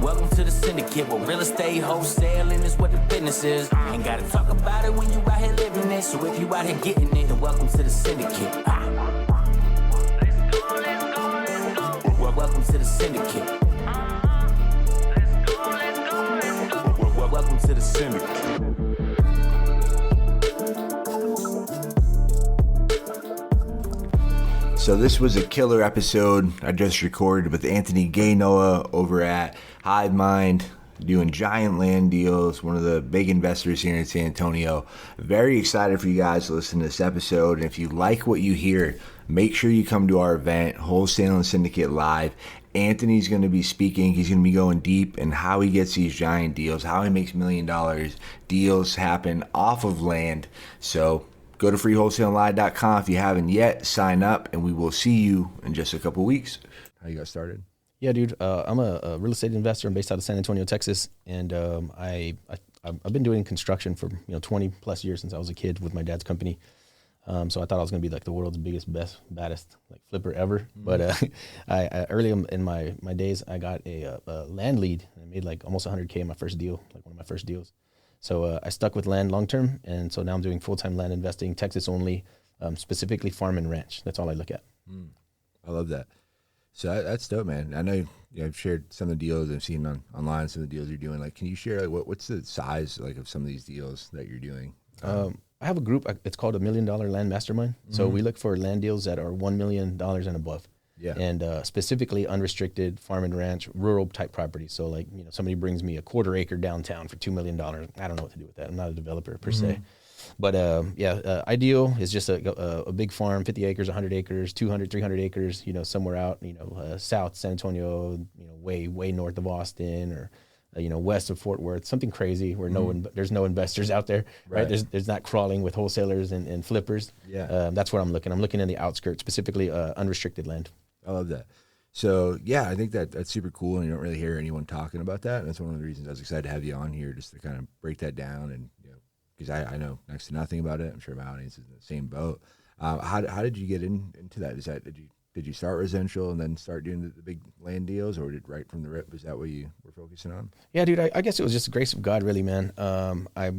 Welcome to the Syndicate, where real estate wholesaling is what the business is. Ain't gotta talk about it when you out here living it. So if you out here getting it, then welcome to the Syndicate. Welcome to the Syndicate. Welcome to the Syndicate. So this was a killer episode I just recorded with Anthony Genoa over at Hive Mind, doing giant land deals, one of the big investors here in San Antonio. Very excited for you guys to listen to this episode. And if you like what you hear, make sure you come to our event, Wholesale and Syndicate Live. Anthony's going to be speaking. He's going to be going deep in how he gets these giant deals, how he makes $1 million deals happen off of land. So go to freewholesaleiglive.com if you haven't yet. Sign up, and we will see you in just a couple weeks. How you got started? Yeah, dude. I'm a real estate investor. I'm based out of San Antonio, Texas, and I've been doing construction for 20 plus years since I was a kid with my dad's company. So I thought I was gonna be like the world's biggest, baddest like flipper ever. Mm-hmm. But I early in my days, I got a land lead, and I made like almost 100K in my first deal, like one of my first deals. So I stuck with land long term, and so now I'm doing full-time land investing, Texas only, specifically farm and ranch. That's all I look at. I love that. So that's dope, man. I know I've shared some of the deals I've seen online, some of the deals you're doing. Like, can you share like what's the size like of some of these deals that you're doing? I have a group. It's called $1 Million Land Mastermind. Mm-hmm. So we look for land deals that are $1 million and above. Yeah. And specifically unrestricted farm and ranch, rural type properties. So like, somebody brings me a 1/4 acre downtown for $2 million. I don't know what to do with that. I'm not a developer per se. But ideal is just a big farm, 50 acres, 100 acres, 200, 300 acres, somewhere out, south San Antonio, way north of Austin, or west of Fort Worth, something crazy where there's no investors out there, right? There's not crawling with wholesalers and flippers. Yeah. That's what I'm looking. I'm looking in the outskirts, specifically unrestricted land. I love that. So yeah, I think that's super cool, and you don't really hear anyone talking about that. And that's one of the reasons I was excited to have you on here, just to kind of break that down. And because I know next to nothing about it. I'm sure my audience is in the same boat. How did you get into that? Did you start residential and then start doing the big land deals, or did right from the rip? Is that what you were focusing on? Yeah, dude, I guess it was just the grace of God, really, man. I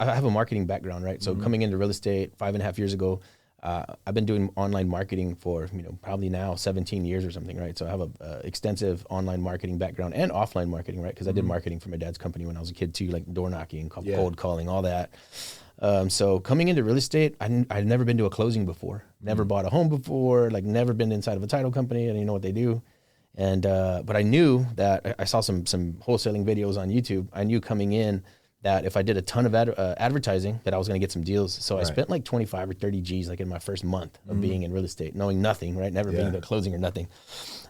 have a marketing background, right? So coming into real estate 5.5 years ago, I've been doing online marketing for, probably now 17 years or something, right? So I have a extensive online marketing background and offline marketing, right? Because I did marketing for my dad's company when I was a kid too, like door knocking, cold calling, all that. So coming into real estate, I'd never been to a closing before, never bought a home before, like never been inside of a title company. I didn't know what they do. And, but I knew that I saw some wholesaling videos on YouTube. I knew coming in that if I did a ton of advertising, that I was going to get some deals. So I spent like 25 or 30 G's like in my first month of being in real estate, knowing nothing, right? Never being to a closing or nothing.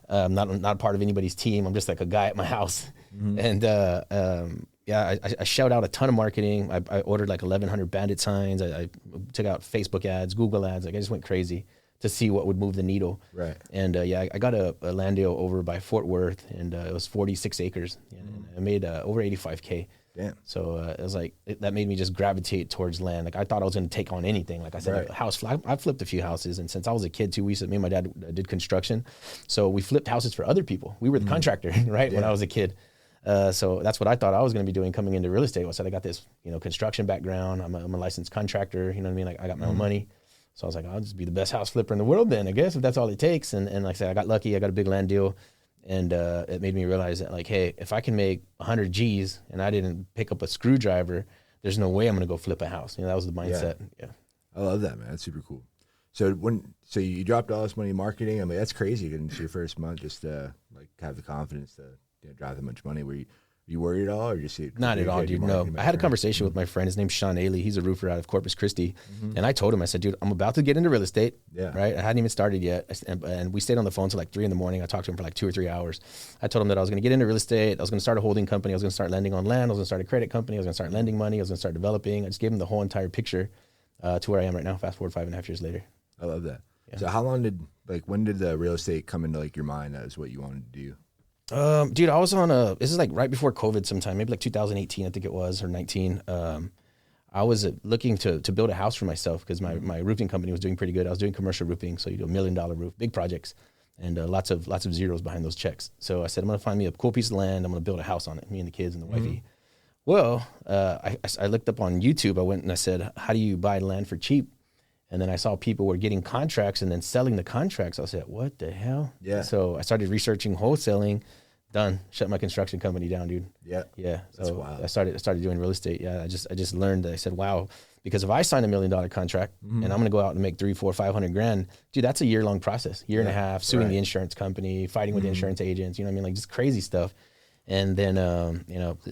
Not part of anybody's team. I'm just like a guy at my house. And, I shout out a ton of marketing. I ordered like 1,100 bandit signs. I took out Facebook ads, Google ads. Like I just went crazy to see what would move the needle. Right. And I got a land deal over by Fort Worth, and it was 46 acres. And I made over 85K. Damn. So it was like, that made me just gravitate towards land. Like I thought I was going to take on anything. Like I said, I flipped a few houses, and since I was a kid too, me and my dad did construction. So we flipped houses for other people. We were the contractor, right? Yeah. When I was a kid. So that's what I thought I was going to be doing coming into real estate. I said, I got this, construction background. I'm a licensed contractor. You know what I mean? Like I got my own money. So I was like, I'll just be the best house flipper in the world then, I guess, if that's all it takes. And like I said, I got lucky. I got a big land deal. And it made me realize that, like, hey, if I can make 100 G's and I didn't pick up a screwdriver, there's no way I'm going to go flip a house. That was the mindset. Yeah. I love that, man. That's super cool. So you dropped all this money in marketing. I mean, that's crazy. It's your first month, just to like have the confidence to drive that much money. Were you worried at all, or just not at all, dude? No, I had a conversation with my friend. His name's Sean Ailey. He's a roofer out of Corpus Christi, and I told him, I said, dude, I'm about to get into real estate. Yeah. Right. I hadn't even started yet, and we stayed on the phone till like 3 a.m. I talked to him for like 2 or 3 hours. I told him that I was going to get into real estate. I was going to start a holding company. I was going to start lending on land. I was going to start a credit company. I was going to start lending money. I was going to start developing. I just gave him the whole entire picture to where I am right now. Fast forward 5.5 years later. I love that. Yeah. So when did the real estate come into like your mind as what you wanted to do? Dude, I was on this is like right before COVID sometime, maybe like 2018, I think it was, or 19. I was looking to build a house for myself because my roofing company was doing pretty good. I was doing commercial roofing, so you do $1 million roof, big projects. and lots of zeros behind those checks. So I said, I'm going to find me a cool piece of land. I'm going to build a house on it, me and the kids and the wifey. Well, I looked up on YouTube. I went and I said, how do you buy land for cheap? And then I saw people were getting contracts and then selling the contracts. I said, what the hell? Yeah. So I started researching wholesaling. Done. Shut my construction company down, dude. Yeah. Yeah. That's So wild. I started doing real estate. Yeah. I just learned that. I said, wow, because if I sign $1 million contract and I'm going to go out and make 300, 400, 500 grand, dude, that's a year-long process, year and a half, suing the insurance company, fighting with the insurance agents, you know what I mean? Like just crazy stuff. And then,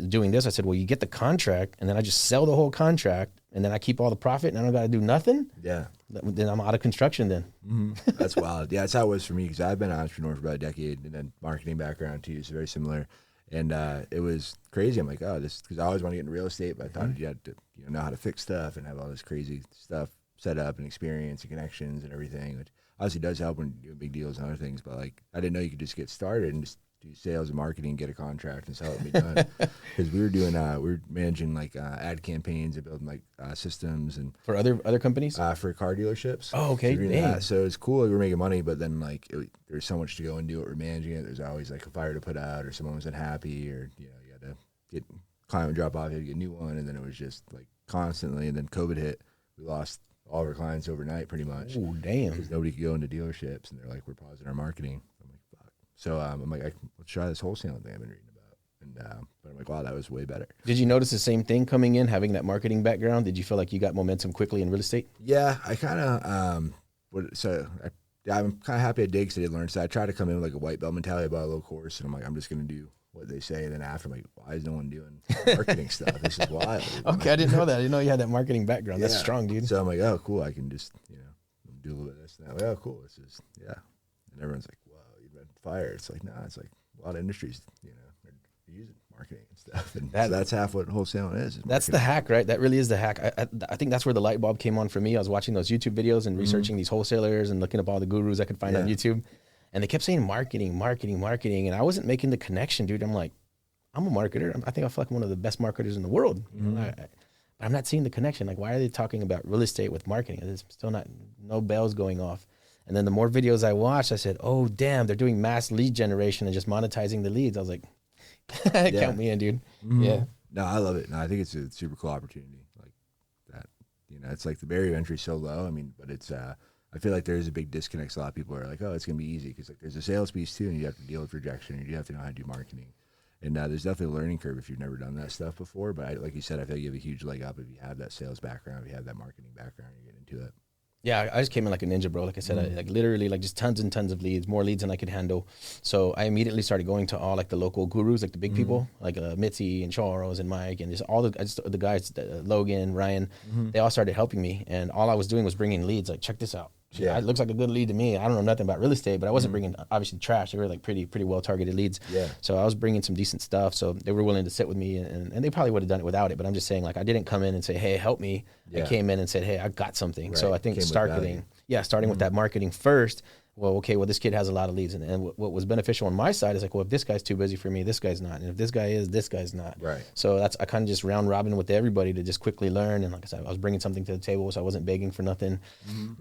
doing this, I said, well, you get the contract and then I just sell the whole contract and then I keep all the profit and I don't got to do nothing. Yeah. Then I'm out of construction then. That's wild. Yeah, that's how it was for me because I've been an entrepreneur for about a decade and then marketing background too, so very similar. And it was crazy. I'm like, oh, this, because I always want to get into real estate, but I thought you had to know how to fix stuff and have all this crazy stuff set up and experience and connections and everything, which obviously does help when you're doing big deals and other things. But like, I didn't know you could just get started and just do sales and marketing, get a contract and sell it and be done. Because we were managing like ad campaigns and building like systems and For other companies? for car dealerships. Oh, okay. So, Dang. so it's cool. We were making money, but then like there's so much to go and do it. We're managing it. There's always like a fire to put out, or someone was unhappy, or you had to get client drop off, you had to get a new one, and then it was just like constantly. And then COVID hit. We lost all of our clients overnight, pretty much. Oh, damn. Because nobody could go into dealerships, and they're like, we're pausing our marketing. I'm like, fuck. So I'm like, let's try this wholesaling thing I've been reading about. And but I'm like, wow, that was way better. Did you notice the same thing coming in, having that marketing background? Did you feel like you got momentum quickly in real estate? Yeah, I kind of I'm kind of happy I did because I did learn. So I tried to come in with like a white belt mentality about a little course, and I'm like, I'm just gonna do what they say. And then after, I'm like, why is no one doing marketing stuff? This is wild. Okay, I didn't know that. I didn't know you had that marketing background. That's strong, dude. So I'm like, oh, cool. I can just do a little bit of this and that. Like, oh, cool. This is And everyone's like, wow, you've been fired. It's like, nah. It's like a lot of industries, they're using marketing and stuff, and so that's half what wholesaling is That's the hack, right? That really is the hack. I think that's where the light bulb came on for me. I was watching those YouTube videos and researching these wholesalers and looking up all the gurus I could find on YouTube, and they kept saying marketing, and I wasn't making the connection, dude. I'm like, I'm a marketer. I think I feel like I'm one of the best marketers in the world. But I'm not seeing the connection. Like, why are they talking about real estate with marketing? There's still no bells going off. And then the more videos I watched, I said, oh, damn, they're doing mass lead generation and just monetizing the leads. I was like, count me in, dude. Yeah. No, I love it. No, I think it's a super cool opportunity like that. It's like the barrier of entry is so low. I mean, but it's I feel like there's a big disconnect. A lot of people are like, oh, it's gonna be easy because like there's a sales piece too, and you have to deal with rejection, and you have to know how to do marketing. And there's definitely a learning curve if you've never done that stuff before. But like you said, I feel like you have a huge leg up if you have that sales background, if you have that marketing background, you get into it. Yeah, I just came in like a ninja, bro. Like I said, I, like literally like just tons and tons of leads, more leads than I could handle. So I immediately started going to all like the local gurus, like the big people, like Mitzi and Charles and Mike and just all the guys, Logan, Ryan. They all started helping me, and all I was doing was bringing leads. Like, check this out. Yeah, it looks like a good lead to me. I don't know nothing about real estate, but I wasn't bringing obviously trash. They were like pretty well targeted leads. Yeah. So I was bringing some decent stuff. So they were willing to sit with me, and they probably would have done it without it. But I'm just saying, like, I didn't come in and say, hey, help me. I came in and said, hey, I got something. Right. So I think starting with that marketing first. Well, okay, this kid has a lot of leads. And what was beneficial on my side is like, well, if this guy's too busy for me, this guy's not. And if this guy is, this guy's not. Right. So I kind of just round robin with everybody to just quickly learn. And like I said, I was bringing something to the table, so I wasn't begging for nothing.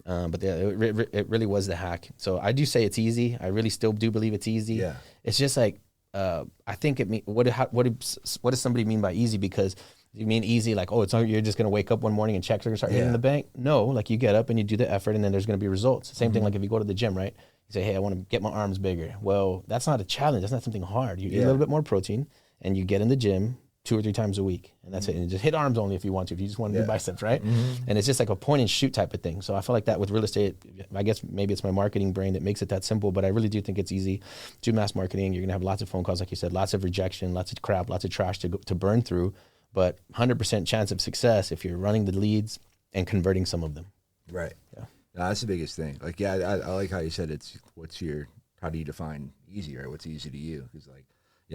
But yeah, it really was the hack. So I do say it's easy. I really still do believe it's easy. Yeah. It's just like, I think what does somebody mean by easy? Because you mean easy like, oh, you're just going to wake up one morning and checks are going to start hitting the bank? No, like you get up and you do the effort and then there's going to be results. Same thing like if you go to the gym, right? You say, hey, I want to get my arms bigger. Well, that's not a challenge. That's not something hard. You eat a little bit more protein and you get in the gym 2 or 3 times a week, and that's it. And just hit arms only if you want to, if you just want to do biceps, right? And it's just like a point and shoot type of thing. So I feel like that with real estate, I guess maybe it's my marketing brain that makes it that simple, but I really do think it's easy. Do mass marketing. You're going to have lots of phone calls, like you said, lots of rejection, lots of crap, lots of trash to burn through, but 100% chance of success if you're running the leads and converting some of them. Right. Yeah. No, that's the biggest thing. Like, I like how you said how do you define easy, right? What's easy to you? Because like,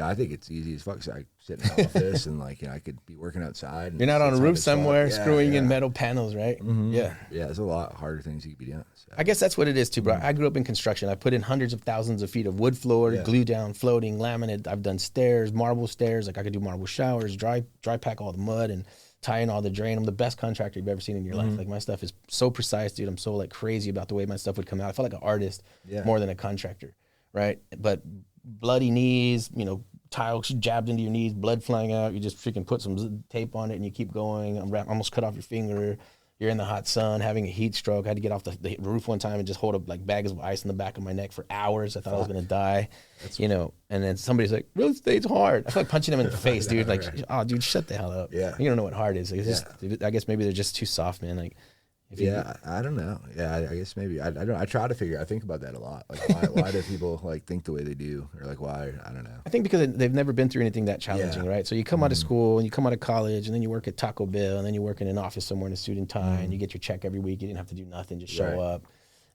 I think it's easy as fuck. So I sit in an office and like, I could be working outside. And you're not on a roof somewhere screwing in metal panels, right? Yeah. Yeah, there's a lot harder things you could be doing. So. I guess that's what it is too, bro. I grew up in construction. I put in hundreds of thousands of feet of wood floor, glue down, floating, laminate. I've done stairs, marble stairs. Like I could do marble showers, dry pack all the mud and tie in all the drain. I'm the best contractor you've ever seen in your life. Like my stuff is so precise, dude. I'm so like crazy about the way my stuff would come out. I feel like an artist more than a contractor. right? But bloody knees, tiles jabbed into your knees, blood flying out. You just freaking put some tape on it and you keep going. Almost cut off your finger. You're in the hot sun, having a heat stroke. I had to get off the roof one time and just hold up like bags of ice in the back of my neck for hours. I thought I was gonna die, and then somebody's like, real estate's hard. I feel like punching them in the face, dude. Like, oh, dude, shut the hell up. Yeah. You don't know what hard is. Like, I guess maybe they're just too soft, man. Like, I don't know. Yeah, I guess maybe I don't. I try to I think about that a lot. Like, why do people like think the way they do, or like why? I don't know. I think because they've never been through anything that challenging, right? So you come out of school and you come out of college, and then you work at Taco Bell, and then you work in an office somewhere in a suit and tie, and you get your check every week. You didn't have to do nothing, just show up.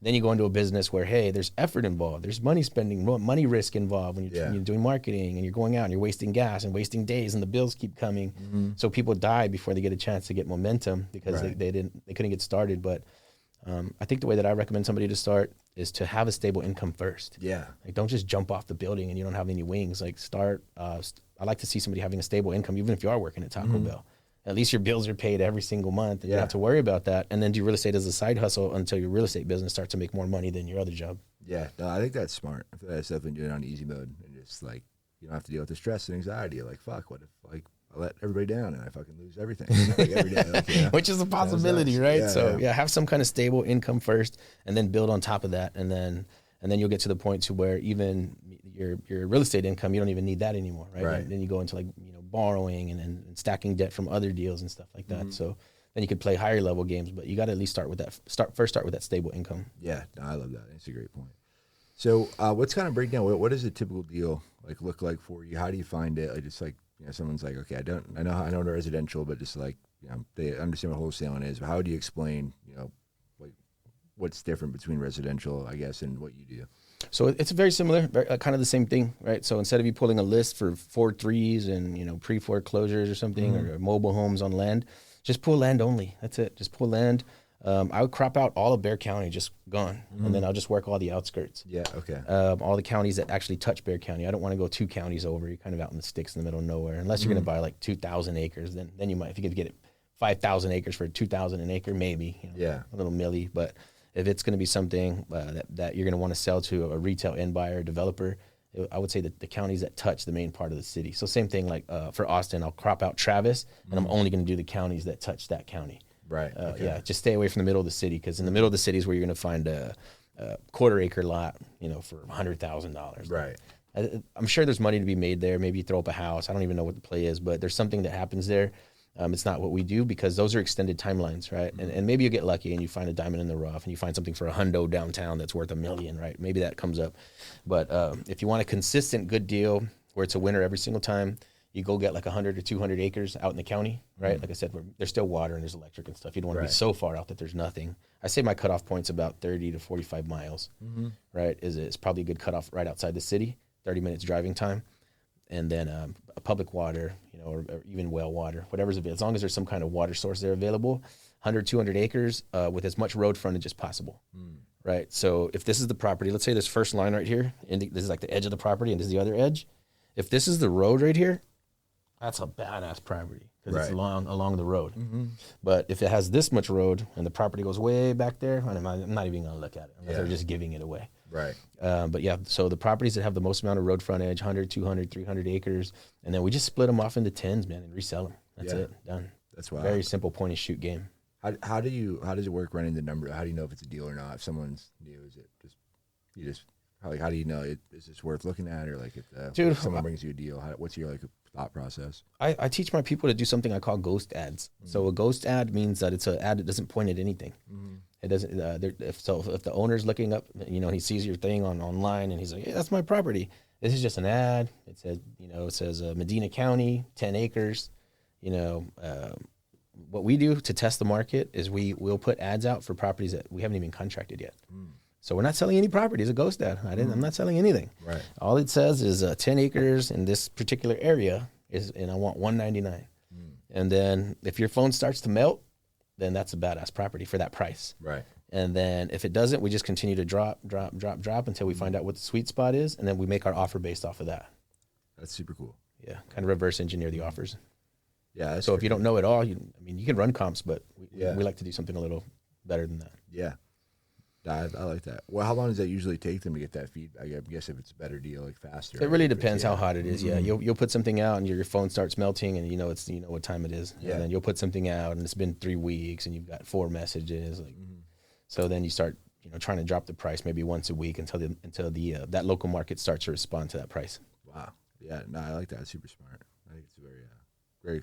Then you go into a business where, hey, there's effort involved. There's money spending, money risk involved when you're doing marketing, and you're going out and you're wasting gas and wasting days, and the bills keep coming. So people die before they get a chance to get momentum because they couldn't get started. But I think the way that I recommend somebody to start is to have a stable income first. Yeah. Like, don't just jump off the building and you don't have any wings. Like, start. I like to see somebody having a stable income, even if you are working at Taco Bell. At least your bills are paid every single month. And you don't have to worry about that. And then do real estate as a side hustle until your real estate business starts to make more money than your other job. Yeah. No, I think that's smart. I feel like that's definitely doing it on easy mode, and just like you don't have to deal with the stress and anxiety. Like, fuck, what if like I let everybody down and I fucking lose everything like every day, like, which is a possibility, right? So have some kind of stable income first, and then build on top of that, and then you'll get to the point to where even your real estate income, you don't even need that anymore, right? And then you go into like borrowing and stacking debt from other deals and stuff like that. So then you could play higher level games, but you got to at least start with that stable income. Yeah, no, I love that. It's a great point. So what's kind of breakdown? What does a typical deal like look like for you? How do you find it? Like, just like, someone's like, okay, I know the residential, but just like, they understand what wholesaling is. But how do you explain, like what's different between residential, I guess, and what you do? So it's very similar, kind of the same thing, right? So instead of you pulling a list for 4.3s and, pre-foreclosures or something, or mobile homes on land, just pull land only. That's it. Just pull land. I would crop out all of Bexar County, just gone. And then I'll just work all the outskirts. Yeah, okay. All the counties that actually touch Bexar County. I don't want to go 2 counties over. You're kind of out in the sticks in the middle of nowhere. Unless you're going to buy like 2,000 acres, then you might, if you could get it 5,000 acres for 2,000 an acre, maybe. A little milli. But if it's going to be something that you're going to want to sell to a retail end buyer, developer, I would say that the counties that touch the main part of the city. So same thing like for Austin, I'll crop out Travis, and I'm only going to do the counties that touch that county. Right. Okay. Yeah, just stay away from the middle of the city, because in the middle of the city is where you're going to find a quarter-acre lot, for $100,000. Right. I'm sure there's money to be made there. Maybe you throw up a house. I don't even know what the play is, but there's something that happens there. It's not what we do, because those are extended timelines, right? And maybe you get lucky and you find a diamond in the rough and you find something for $100 downtown that's worth $1 million, right? Maybe that comes up. But if you want a consistent good deal where it's a winner every single time, you go get like 100 or 200 acres out in the county, right? Like I said, there's still water and there's electric and stuff. You don't want to be so far out that there's nothing. I say my cutoff point's about 30 to 45 miles, right? It's probably a good cutoff right outside the city, 30 minutes driving time. And then a public water, or even well water, whatever's available. As long as there's some kind of water source there available, 100, 200 acres with as much road frontage as possible, right? So if this is the property, let's say this first line right here, and this is like the edge of the property, and this is the other edge. If this is the road right here, that's a badass property, because it's along the road. But if it has this much road and the property goes way back there, I'm not even going to look at it unless they're just giving it away. Right. But yeah, so the properties that have the most amount of road frontage, 100, 200, 300 acres, and then we just split them off into 10s, man, and resell them. That's it. Done. That's wild. Very simple point and shoot game. How does it work running the number? How do you know if it's a deal or not? If someone's new, is it how do you know is this worth looking at, or like if someone brings you a deal, what's your like thought process? I teach my people to do something I call ghost ads. So a ghost ad means that it's an ad that doesn't point at anything. It doesn't. If the owner's looking up, he sees your thing online and he's like, "Hey, that's my property." This is just an ad. It says, Medina County, 10 acres. What we do to test the market is we'll put ads out for properties that we haven't even contracted yet. So we're not selling any property. It's a ghost ad. I'm not selling anything. Right. All it says is 10 acres in this particular area and I want $199. And then if your phone starts to melt, then that's a badass property for that price. Right. And then if it doesn't, we just continue to drop until we find out what the sweet spot is, and then we make our offer based off of that. That's super cool. Yeah, kind of reverse engineer the offers. Yeah. So if you don't know it all, you can run comps, but we like to do something a little better than that. Yeah. I like that. Well, how long does that usually take them to get that feedback? I guess if it's a better deal, like faster. It really depends how hot it is. Yeah, you'll put something out and your phone starts melting, and you know what time it is. Yeah. And then you'll put something out and it's been 3 weeks and you've got 4 messages. Like, so then you start trying to drop the price maybe once a week until that local market starts to respond to that price. Wow. Yeah. No, I like that. It's super smart. I think it's a very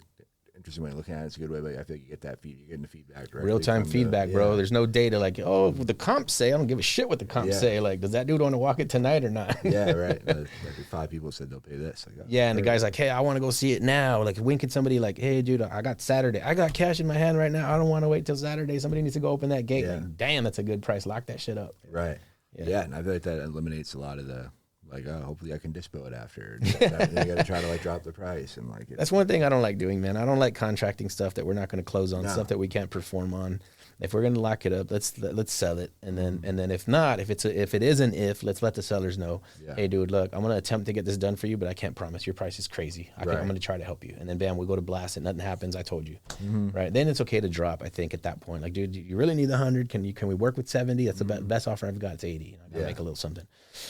interesting way of looking at it. It's a good way, but I feel like you get that you're getting the feedback directly. Real-time feedback, bro. There's no data like, oh, the comps say. I don't give a shit what the comps say. Like, does that dude want to walk it tonight or not? Yeah, right. Like 5 people said they'll pay this. Like, and the guy's like, hey, I want to go see it now. Like, when can somebody like, hey, dude, I got Saturday. I got cash in my hand right now. I don't want to wait till Saturday. Somebody needs to go open that gate. Yeah. Like, damn, that's a good price. Lock that shit up. Right. Yeah, and I feel like that eliminates a lot of the, like, oh, hopefully I can dispo it after. You got to try to, like, drop the price. And like that's one thing I don't like doing, man. I don't like contracting stuff that we're not going to close on, stuff that we can't perform on. If we're going to lock it up, let's sell it. And then if not, if it is an if, let's let the sellers know, hey, dude, look, I'm going to attempt to get this done for you, but I can't promise. Your price is crazy. I'm going to try to help you. And then, bam, we go to blast it. Nothing happens. I told you. Right? Then it's okay to drop, I think, at that point. Like, dude, you really need 100. Can we work with 70? That's the best offer I've got. It's 80. I got to make a little something.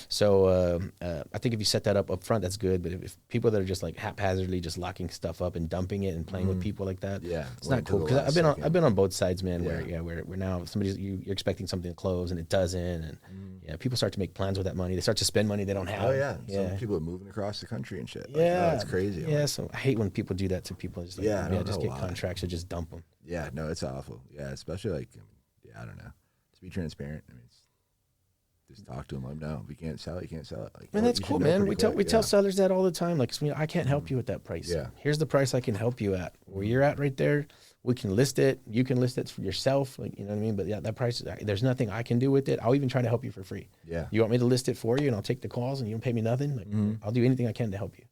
So I think if you set that up front, that's good. But if people that are just like haphazardly just locking stuff up and dumping it and playing with people like that, it's not cool. Because I've been on both sides, man. Where now you're expecting something to close and it doesn't, and people start to make plans with that money. They start to spend money they don't have. Oh yeah, some people are moving across the country and shit. Like, it's crazy. Yeah, so I hate when people do that to people. Just like, just get contracts or just dump them. Yeah, no, it's awful. Yeah, especially like, I don't know. To be transparent, I mean, just talk to them. Like, no, if you can't sell it, you can't sell it. Like, man, that's cool, man. We tell sellers that all the time. Like, I can't help you at that price. Yeah. Here's the price I can help you at. Where you're at right there, we can list it. You can list it for yourself. Like, you know what I mean? But yeah, that price, there's nothing I can do with it. I'll even try to help you for free. Yeah. You want me to list it for you and I'll take the calls and you don't pay me nothing? Like, I'll do anything I can to help you.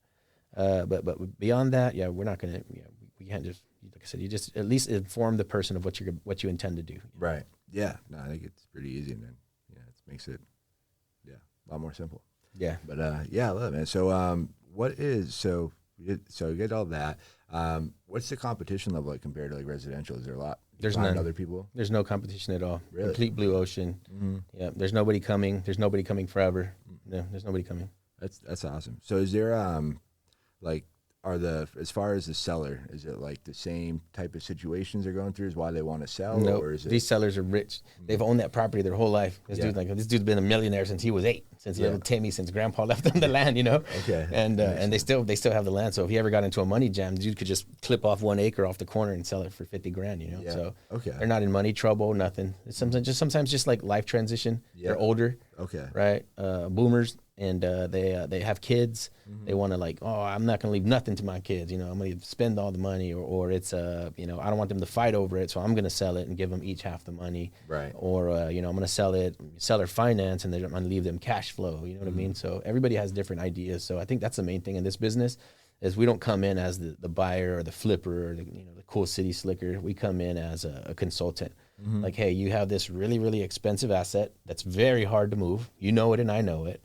But beyond that, we're not going to, we can't just, like I said, you just at least inform the person of what you intend to do. Right. Yeah. No, I think it's pretty easy, and then it makes it a lot more simple. Yeah. But I love it, man. So you get all that. What's the competition level like compared to like residential? Is there a lot? There's none. Other people? There's no competition at all. Really? Complete blue ocean. Yeah. There's nobody coming. There's nobody coming forever. No, there's nobody coming. That's awesome. So is there as far as the seller, is it like the same type of situations they're going through is why they want to sell? No, or is it... These sellers are rich. They've owned that property their whole life. This dude's been a millionaire since he was 8, since little Timmy, since grandpa left them the land, Okay. And they still have the land. So if he ever got into a money jam, the dude could just clip off 1 acre off the corner and sell it for $50,000, Yeah. So okay. They're not in money trouble, nothing. It's sometimes just like life transition. Yeah. They're older. Okay. Right? Boomers. And they have kids. They want to like, oh, I'm not going to leave nothing to my kids. I'm going to spend all the money, or it's I don't want them to fight over it, so I'm going to sell it and give them each half the money. Right. Or I'm going to sell it, seller finance, and they're going to leave them cash flow. You know what I mean? So everybody has different ideas. So I think that's the main thing in this business is we don't come in as the buyer or the flipper or the cool city slicker. We come in as a consultant. Like, hey, you have this really, really expensive asset that's very hard to move. You know it, and I know it.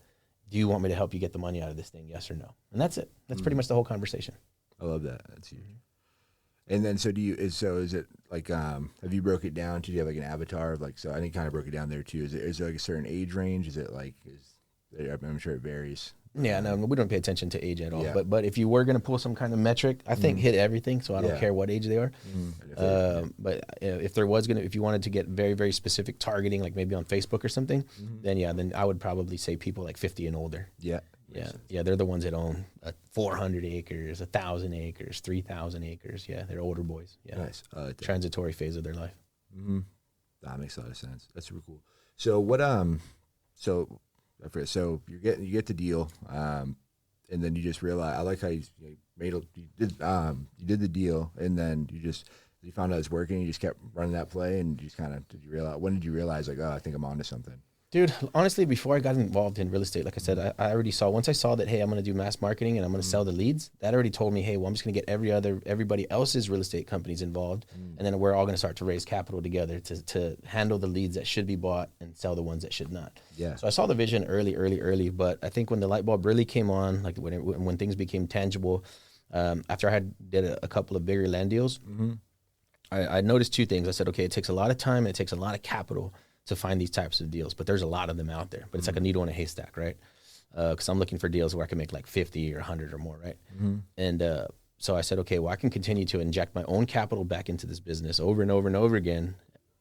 Do you want me to help you get the money out of this thing? Yes or no? And that's it. That's pretty much the whole conversation. I love that. That's huge. And then, is it like, have you broke it down? Do you have like an avatar of like, so I think kind of broke it down there too. Is there like a certain age range? Is it like, I'm sure it varies. Yeah, no, we don't pay attention to age at all. Yeah. But if you were going to pull some kind of metric, I think hit everything. So I don't care what age they are. But if you wanted to get very, very specific targeting, like maybe on Facebook or something, then I would probably say people like 50 and older. Yeah. Yeah. They're the ones that own 400 acres, 1,000 acres, 3,000 acres. Yeah. They're older boys. Yeah. Nice. Transitory phase of their life. That makes a lot of sense. That's super cool. So what, so you get the deal, and then you just realize. I like how you did the deal, and then you found out it's working. You just kept running that play, and you just kind of when did you realize like, oh, I think I'm onto something? Dude, honestly, before I got involved in real estate, like I said, I already saw, once I saw that, hey, I'm going to do mass marketing and I'm going to sell the leads, that already told me, hey, well, I'm just going to get everybody else's real estate companies involved. And then we're all going to start to raise capital together to handle the leads that should be bought and sell the ones that should not. Yeah. So I saw the vision early, but I think when the light bulb really came on, like when things became tangible, after I did a couple of bigger land deals, I noticed two things. I said, okay, it takes a lot of time and it takes a lot of capital to find these types of deals. But there's a lot of them out there. But it's like a needle in a haystack, right? Because I'm looking for deals where I can make like 50 or 100 or more, right? And so I said, okay, well, I can continue to inject my own capital back into this business over and over and over again,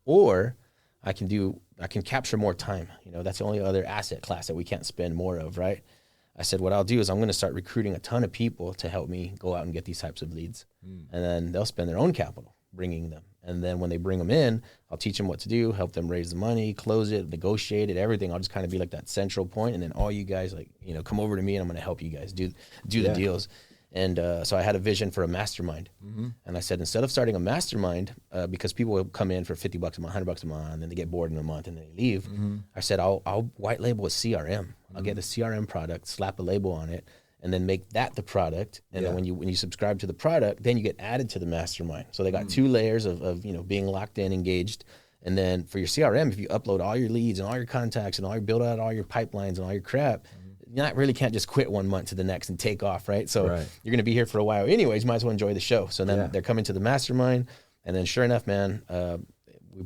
or I can capture more time. You know, that's the only other asset class that we can't spend more of, right? I said, what I'll do is I'm going to start recruiting a ton of people to help me go out and get these types of leads. And then they'll spend their own capital bringing them. And then when they bring them in, I'll teach them what to do, help them raise the money, close it, negotiate it, everything. I'll just kind of be like that central point. And then all you guys, like, you know, come over to me and I'm going to help you guys do the deals. And so I had a vision for a mastermind. And I said, instead of starting a mastermind, because people will come in for $50 a month, $100 a month, and then they get bored in a month and then they leave. I said, I'll white label a CRM. I'll get a CRM product, slap a label on it, and then make that the product. And then when you subscribe to the product, then you get added to the mastermind. So they got 2 layers of you know, being locked in, engaged. And then for your CRM, if you upload all your leads and all your contacts and all your build out all your pipelines and all your crap, you really can't just quit 1 month to the next and take off, right? So you're going to be here for a while anyways. Might as well enjoy the show. So then they're coming to the mastermind. And then sure enough, man,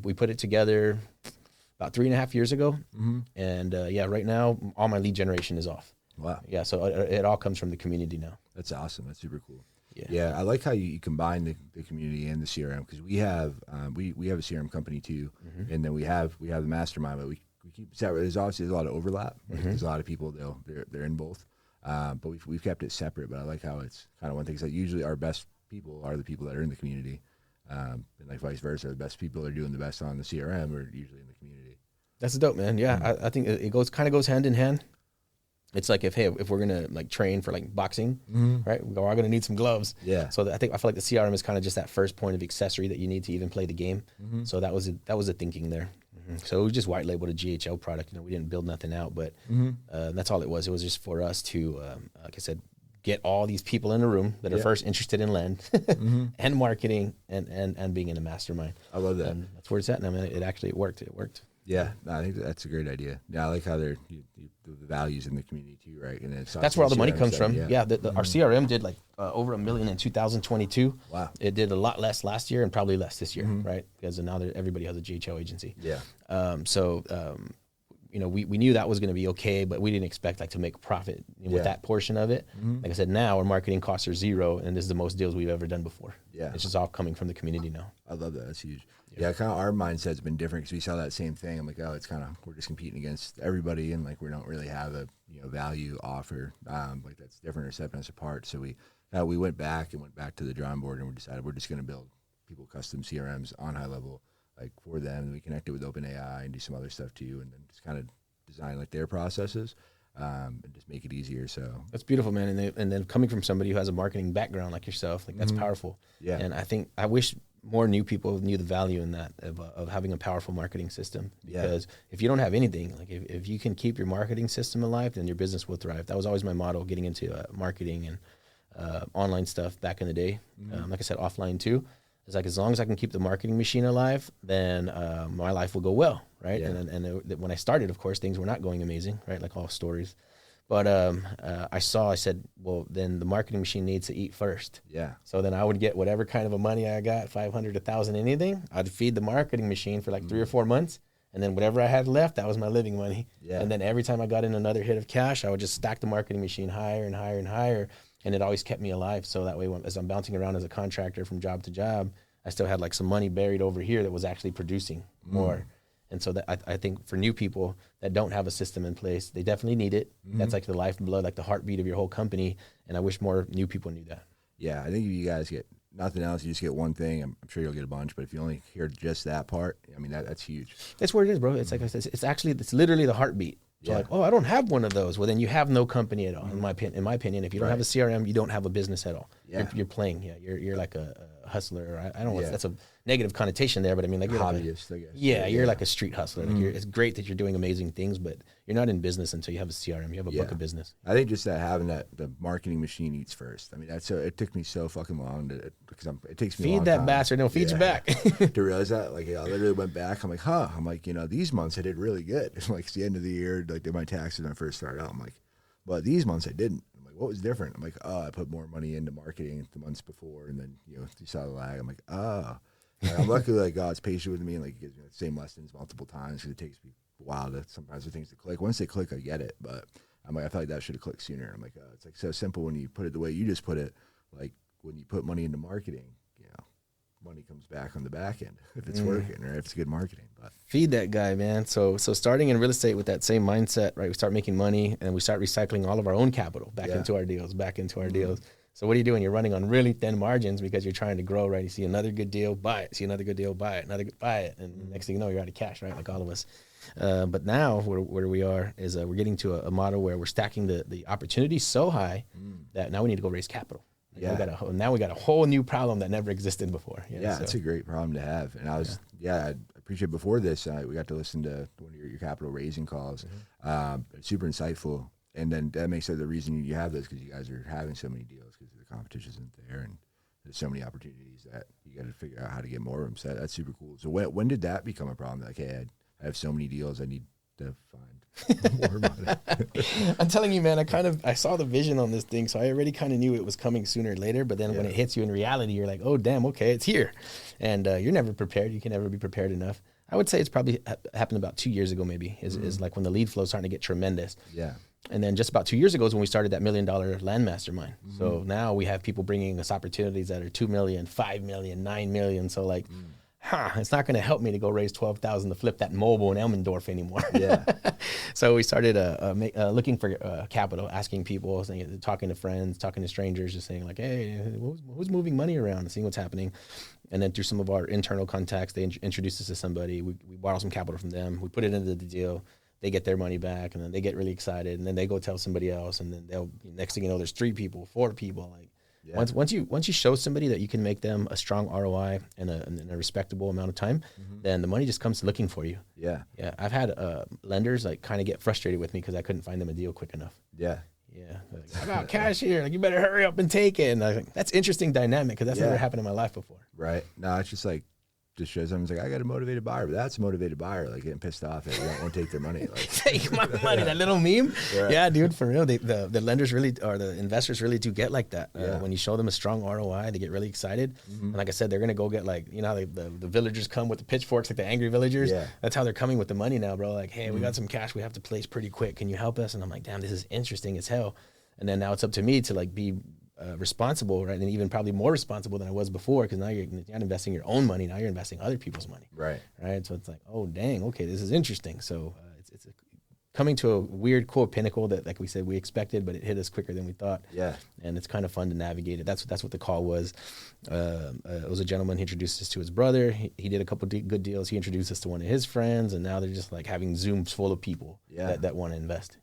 we put it together about 3.5 years ago. And right now, all my lead generation is off. Wow. Yeah, so it all comes from the community now. That's awesome. That's super cool. Yeah, I like how you combine the community and the CRM, because we have we have a CRM company too, and then we have the mastermind, but we keep it separate. There's obviously a lot of overlap. There's a lot of people they're in both, but we've kept it separate. But I like how it's kind of one thing. So usually our best people are the people that are in the community, and like vice versa. The best people that are doing the best on the CRM are usually in the community. That's dope, man. Yeah, I think it goes hand in hand. It's like if we're gonna like train for like boxing, right? We're all gonna need some gloves. Yeah. So I feel like the CRM is kind of just that first point of accessory that you need to even play the game. So that was the thinking there. So we just white labeled a GHL product. You know, we didn't build nothing out, but that's all it was. It was just for us to, like I said, get all these people in a room that are first interested in land and marketing and being in a mastermind. I love that. And that's where it's at now, man. It worked. Yeah, no, I think that's a great idea. Yeah, I like how the values in the community too, right? And that's where all the money comes from. Yeah, our CRM did like over $1 million in 2022. Wow. It did a lot less last year and probably less this year, right? Because now everybody has a GHL agency. Yeah. You know, we knew that was going to be okay, but we didn't expect like to make profit with that portion of it. Like I said, now our marketing costs are 0, and this is the most deals we've ever done before. Yeah, it's just all coming from the community now. I love that. That's huge. Yeah, kind of our mindset's been different because we saw that same thing. I'm like, it's kind of we're just competing against everybody, and like we don't really have a value offer like that's different or setting us apart. So we went back to the drawing board, and we decided we're just going to build people custom CRMs on high level, like for them. And we connected with OpenAI and do some other stuff too, and then just kind of design like their processes and just make it easier. So that's beautiful, man. And then coming from somebody who has a marketing background like yourself, like that's powerful. Yeah. And I wish more new people knew the value in that of having a powerful marketing system, because if you don't have anything, like if you can keep your marketing system alive, then your business will thrive. That was always my motto, getting into marketing and online stuff back in the day. Like I said, offline too. It's like, as long as I can keep the marketing machine alive, then my life will go well, right? Yeah. And when I started, of course, things were not going amazing, right? Like all stories. But I said, well, then the marketing machine needs to eat first. Yeah. So then I would get whatever kind of a money I got, 500, 1,000, anything. I'd feed the marketing machine for like 3 or 4 months. And then whatever I had left, that was my living money. Yeah. And then every time I got in another hit of cash, I would just stack the marketing machine higher and higher and higher. And it always kept me alive. So that way, as I'm bouncing around as a contractor from job to job, I still had like some money buried over here that was actually producing more. And so that I think for new people that don't have a system in place, they definitely need it. That's like the lifeblood, like the heartbeat of your whole company. And I wish more new people knew that. Yeah, I think if you guys get nothing else, you just get one thing, I'm sure you'll get a bunch. But if you only hear just that part, I mean, that's huge. That's what it is, bro. It's like I said, it's literally the heartbeat. So like, I don't have one of those. Well, then you have no company at all. In my opinion, if you don't have a CRM, you don't have a business at all. Yeah. You're playing. Yeah, you're like a hustler. I don't know. That's a negative connotation there, but I mean, like you're hobbyist, like I guess. Yeah, you're like a street hustler. Like it's great that you're doing amazing things, but you're not in business until you have a CRM. You have a book of business. I think just that having the marketing machine eats first. I mean, it took me so fucking long because it takes me. Feed that time. Bastard. No, feed you back. To realize that, like, I literally went back. I'm like, I'm like, these months I did really good. It's like it's the end of the year. Like, did my taxes when I first started out. I'm like, but these months I didn't. I'm like, what was different? I'm like, I put more money into marketing the months before, and then you saw the lag. I'm like, Like, I'm lucky like God's patient with me and like he gives me the same lessons multiple times because it takes me a while to sometimes for things to click. Once they click, I get it. But I'm like, I feel like that should have clicked sooner. I'm like, it's like so simple when you put it the way you just put it. Like when you put money into marketing, money comes back on the back end if it's working or if it's good marketing. But feed that guy, man. So starting in real estate with that same mindset, right? We start making money and we start recycling all of our own capital back into our deals, deals. So what are you doing? You're running on really thin margins because you're trying to grow, right? You see another good deal, buy it. See another good deal, buy it. Buy it. And next thing you know, you're out of cash, right? Like all of us. But now where we are is we're getting to a model where we're stacking the opportunity so high that now we need to go raise capital. Now we got a whole new problem that never existed before. It's a great problem to have. And I appreciate before this, we got to listen to one of your capital raising calls. Super insightful. And then that makes it the reason you have this because you guys are having so many deals because the competition isn't there and there's so many opportunities that you got to figure out how to get more of them. So that's super cool. So when did that become a problem? Like, hey, I have so many deals, I need to find more money. I'm telling you, man, I saw the vision on this thing, so I already kind of knew it was coming sooner or later, but then when it hits you in reality, you're like, oh, damn, okay, it's here. And you're never prepared. You can never be prepared enough. I would say it's probably happened about 2 years ago maybe, is like when the lead flow is starting to get tremendous. Yeah. And then just about 2 years ago is when we started that $1 million land mastermind. So now we have people bringing us opportunities that are 2 million, 5 million, 9 million. So like, it's not going to help me to go raise 12,000 to flip that mobile in Elmendorf anymore. Yeah. So we started looking for capital, asking people, talking to friends, talking to strangers, just saying like, hey, who's moving money around and seeing what's happening. And then through some of our internal contacts, they introduced us to somebody. We borrow some capital from them. We put it into the deal. They get their money back, and then they get really excited, and then they go tell somebody else, and then next thing you know, there's 3 people, 4 people. Like once you show somebody that you can make them a strong ROI in a respectable amount of time, then the money just comes looking for you. Yeah. I've had lenders like kind of get frustrated with me because I couldn't find them a deal quick enough. Yeah. Like, I got cash here. Like, you better hurry up and take it. And I was like, that's interesting dynamic because that's never happened in my life before. Right. No, it's just like, just shows them, it's like, I got a motivated buyer, but that's a motivated buyer, like getting pissed off that you won't take their money. Like, take my money, that little meme. Right. Yeah, dude, for real. The lenders really, or the investors really do get like that. When you show them a strong ROI, they get really excited. And like I said, they're going to go get like, you know how the villagers come with the pitchforks, like the angry villagers? Yeah. That's how they're coming with the money now, bro. Like, hey, we got some cash we have to place pretty quick. Can you help us? And I'm like, damn, this is interesting as hell. And then now it's up to me to like be responsible, right? And even probably more responsible than I was before, because now you're not investing your own money. Now you're investing other people's money. Right. So it's like, oh, dang, okay, this is interesting. So it's coming to a weird, cool pinnacle that, like we said, we expected, but it hit us quicker than we thought. Yeah. And it's kind of fun to navigate it. That's what the call was. It was a gentleman. He introduced us to his brother. He did a couple good deals. He introduced us to one of his friends, and now they're just like having Zooms full of people that want to invest.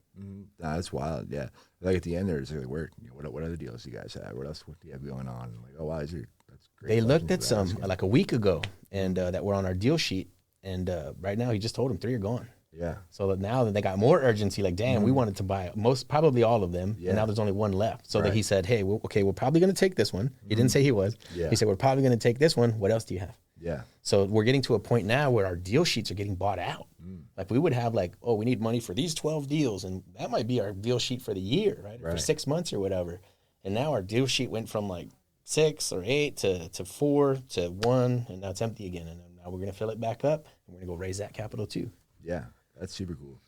Nah, that's wild. Yeah, like at the end there's like, what other deals do you guys have? What do you have going on? And like, oh, why is it? That's great. They looked at some like a week ago, and that were on our deal sheet. And right now, he just told them 3 are gone. Yeah. So now that they got more urgency, like, damn, we wanted to buy probably all of them, and now there's only 1 left. So that he said, hey, we're probably going to take this one. He didn't say he was. Yeah. He said, we're probably going to take this one. What else do you have? Yeah. So we're getting to a point now where our deal sheets are getting bought out. Like we would have like, oh, we need money for these 12 deals, and that might be our deal sheet for the year, right? For 6 months or whatever. And now our deal sheet went from like 6 or 8 to 4 to 1, and now it's empty again. And now we're going to fill it back up, and we're going to go raise that capital too. Yeah, that's super cool.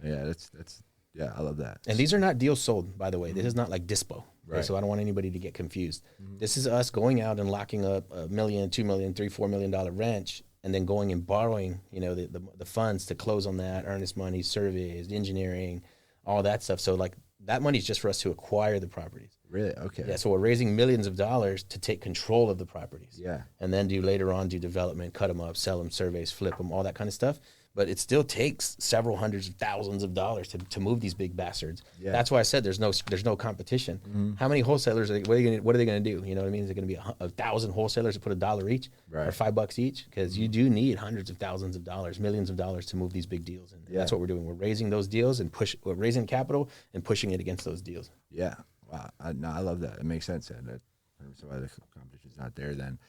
Yeah, that's I love that. And these are not deals sold, by the way. This is not like dispo. Right. So I don't want anybody to get confused. This is us going out and locking up $1 million, $2 million, $3, $4 million ranch, and then going and borrowing, the funds to close on that, earnest money, surveys, engineering, all that stuff. So like that money is just for us to acquire the properties. Really? Okay. Yeah. So we're raising millions of dollars to take control of the properties. Yeah. And then later on do development, cut them up, sell them, surveys, flip them, all that kind of stuff. But it still takes several hundreds of thousands of dollars to move these big bastards. Yeah. That's why I said there's no competition. How many wholesalers? What are they going to do? You know what I mean? Is it going to be 1,000 wholesalers to put $1 each or $5 each? Because you do need hundreds of thousands of dollars, millions of dollars to move these big deals. And that's what we're doing. We're raising those deals and we're raising capital and pushing it against those deals. Yeah. Wow. I love that. It makes sense. And that's why the competition's not there then.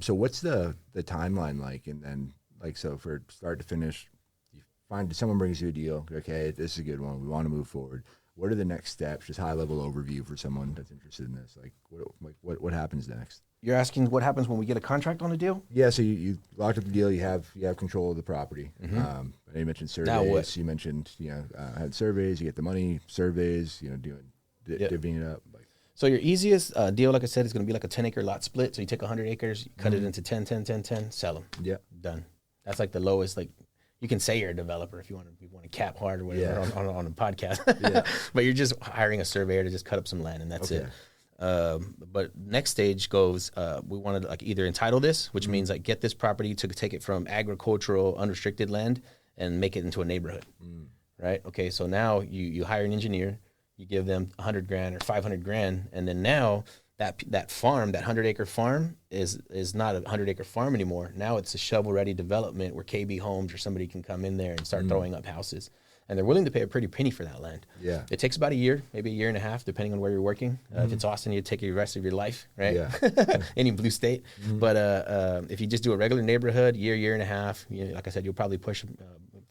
So what's the timeline like? And then so for start to finish, someone brings you a deal. Okay, this is a good one. We want to move forward. what are the next steps? Just high level overview for someone that's interested in this. Like what happens next? You're asking what happens when we get a contract on a deal? Yeah, so you locked up the deal. You have control of the property. I know you mentioned surveys. You mentioned had surveys. You get the money, surveys. Doing divvying it up. So your easiest deal, like I said, is going to be like a 10-acre lot split. So you take 100 acres, you cut it into 10, 10, 10, 10, sell them. Yeah, done. That's like the lowest. Like you can say you're a developer if you want to cap hard or whatever on a podcast. But you're just hiring a surveyor to just cut up some land and that's it. But next stage goes, we want to like either entitle this, which means like get this property to take it from agricultural unrestricted land and make it into a neighborhood, right? Okay, so now you hire an engineer, you give them $100,000 or $500,000, and then now that farm, that 100-acre farm is not a 100-acre farm anymore. Now it's a shovel-ready development where KB Homes or somebody can come in there and start throwing up houses. And they're willing to pay a pretty penny for that land. Yeah. It takes about a year, maybe a year and a half, depending on where you're working. If it's Austin, you take the rest of your life, right? Yeah. Any blue state. But if you just do a regular neighborhood, year and a half, like I said, you'll probably push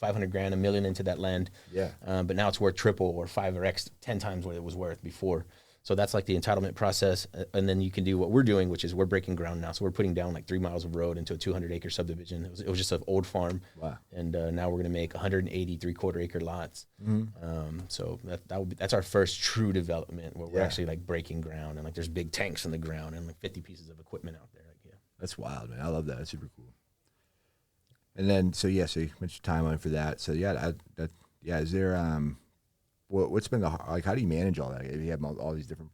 $500,000, $1 million into that land. Yeah. But now it's worth triple or 5 or X, 10 times what it was worth before. So that's like the entitlement process. And then you can do what we're doing, which is we're breaking ground now. So we're putting down like 3 miles of road into a 200-acre subdivision. It was just an old farm. Wow. And now we're going to make 180 3/4-acre lots. So that's our first true development where we're actually like breaking ground. And like there's big tanks in the ground and like 50 pieces of equipment out there. That's wild, man. I love that. That's super cool. And then, so you mentioned timeline for that. So is there, what's been how do you manage all that? If you have all these different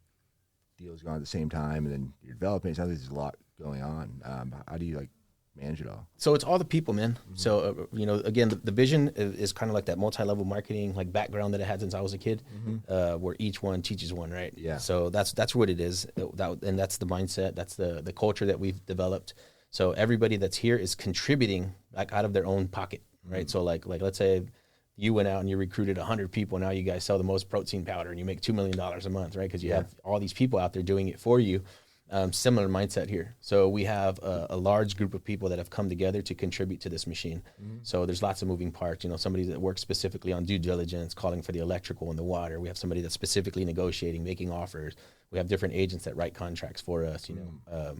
deals going on at the same time and then you're developing, it sounds like there's a lot going on. How do you like manage it all? So it's all the people, man. So, again, the vision is kind of like that multi-level marketing, like background that I had since I was a kid, where each one teaches one, right? Yeah. So that's what it is. And that's the mindset. That's the culture that we've developed. So everybody that's here is contributing like out of their own pocket, right? So like let's say you went out and you recruited 100 people. Now you guys sell the most protein powder and you make $2 million a month, right? Because you have all these people out there doing it for you. Similar mindset here. So we have a large group of people that have come together to contribute to this machine. So there's lots of moving parts. Somebody that works specifically on due diligence, calling for the electrical and the water. We have somebody that's specifically negotiating, making offers. We have different agents that write contracts for us,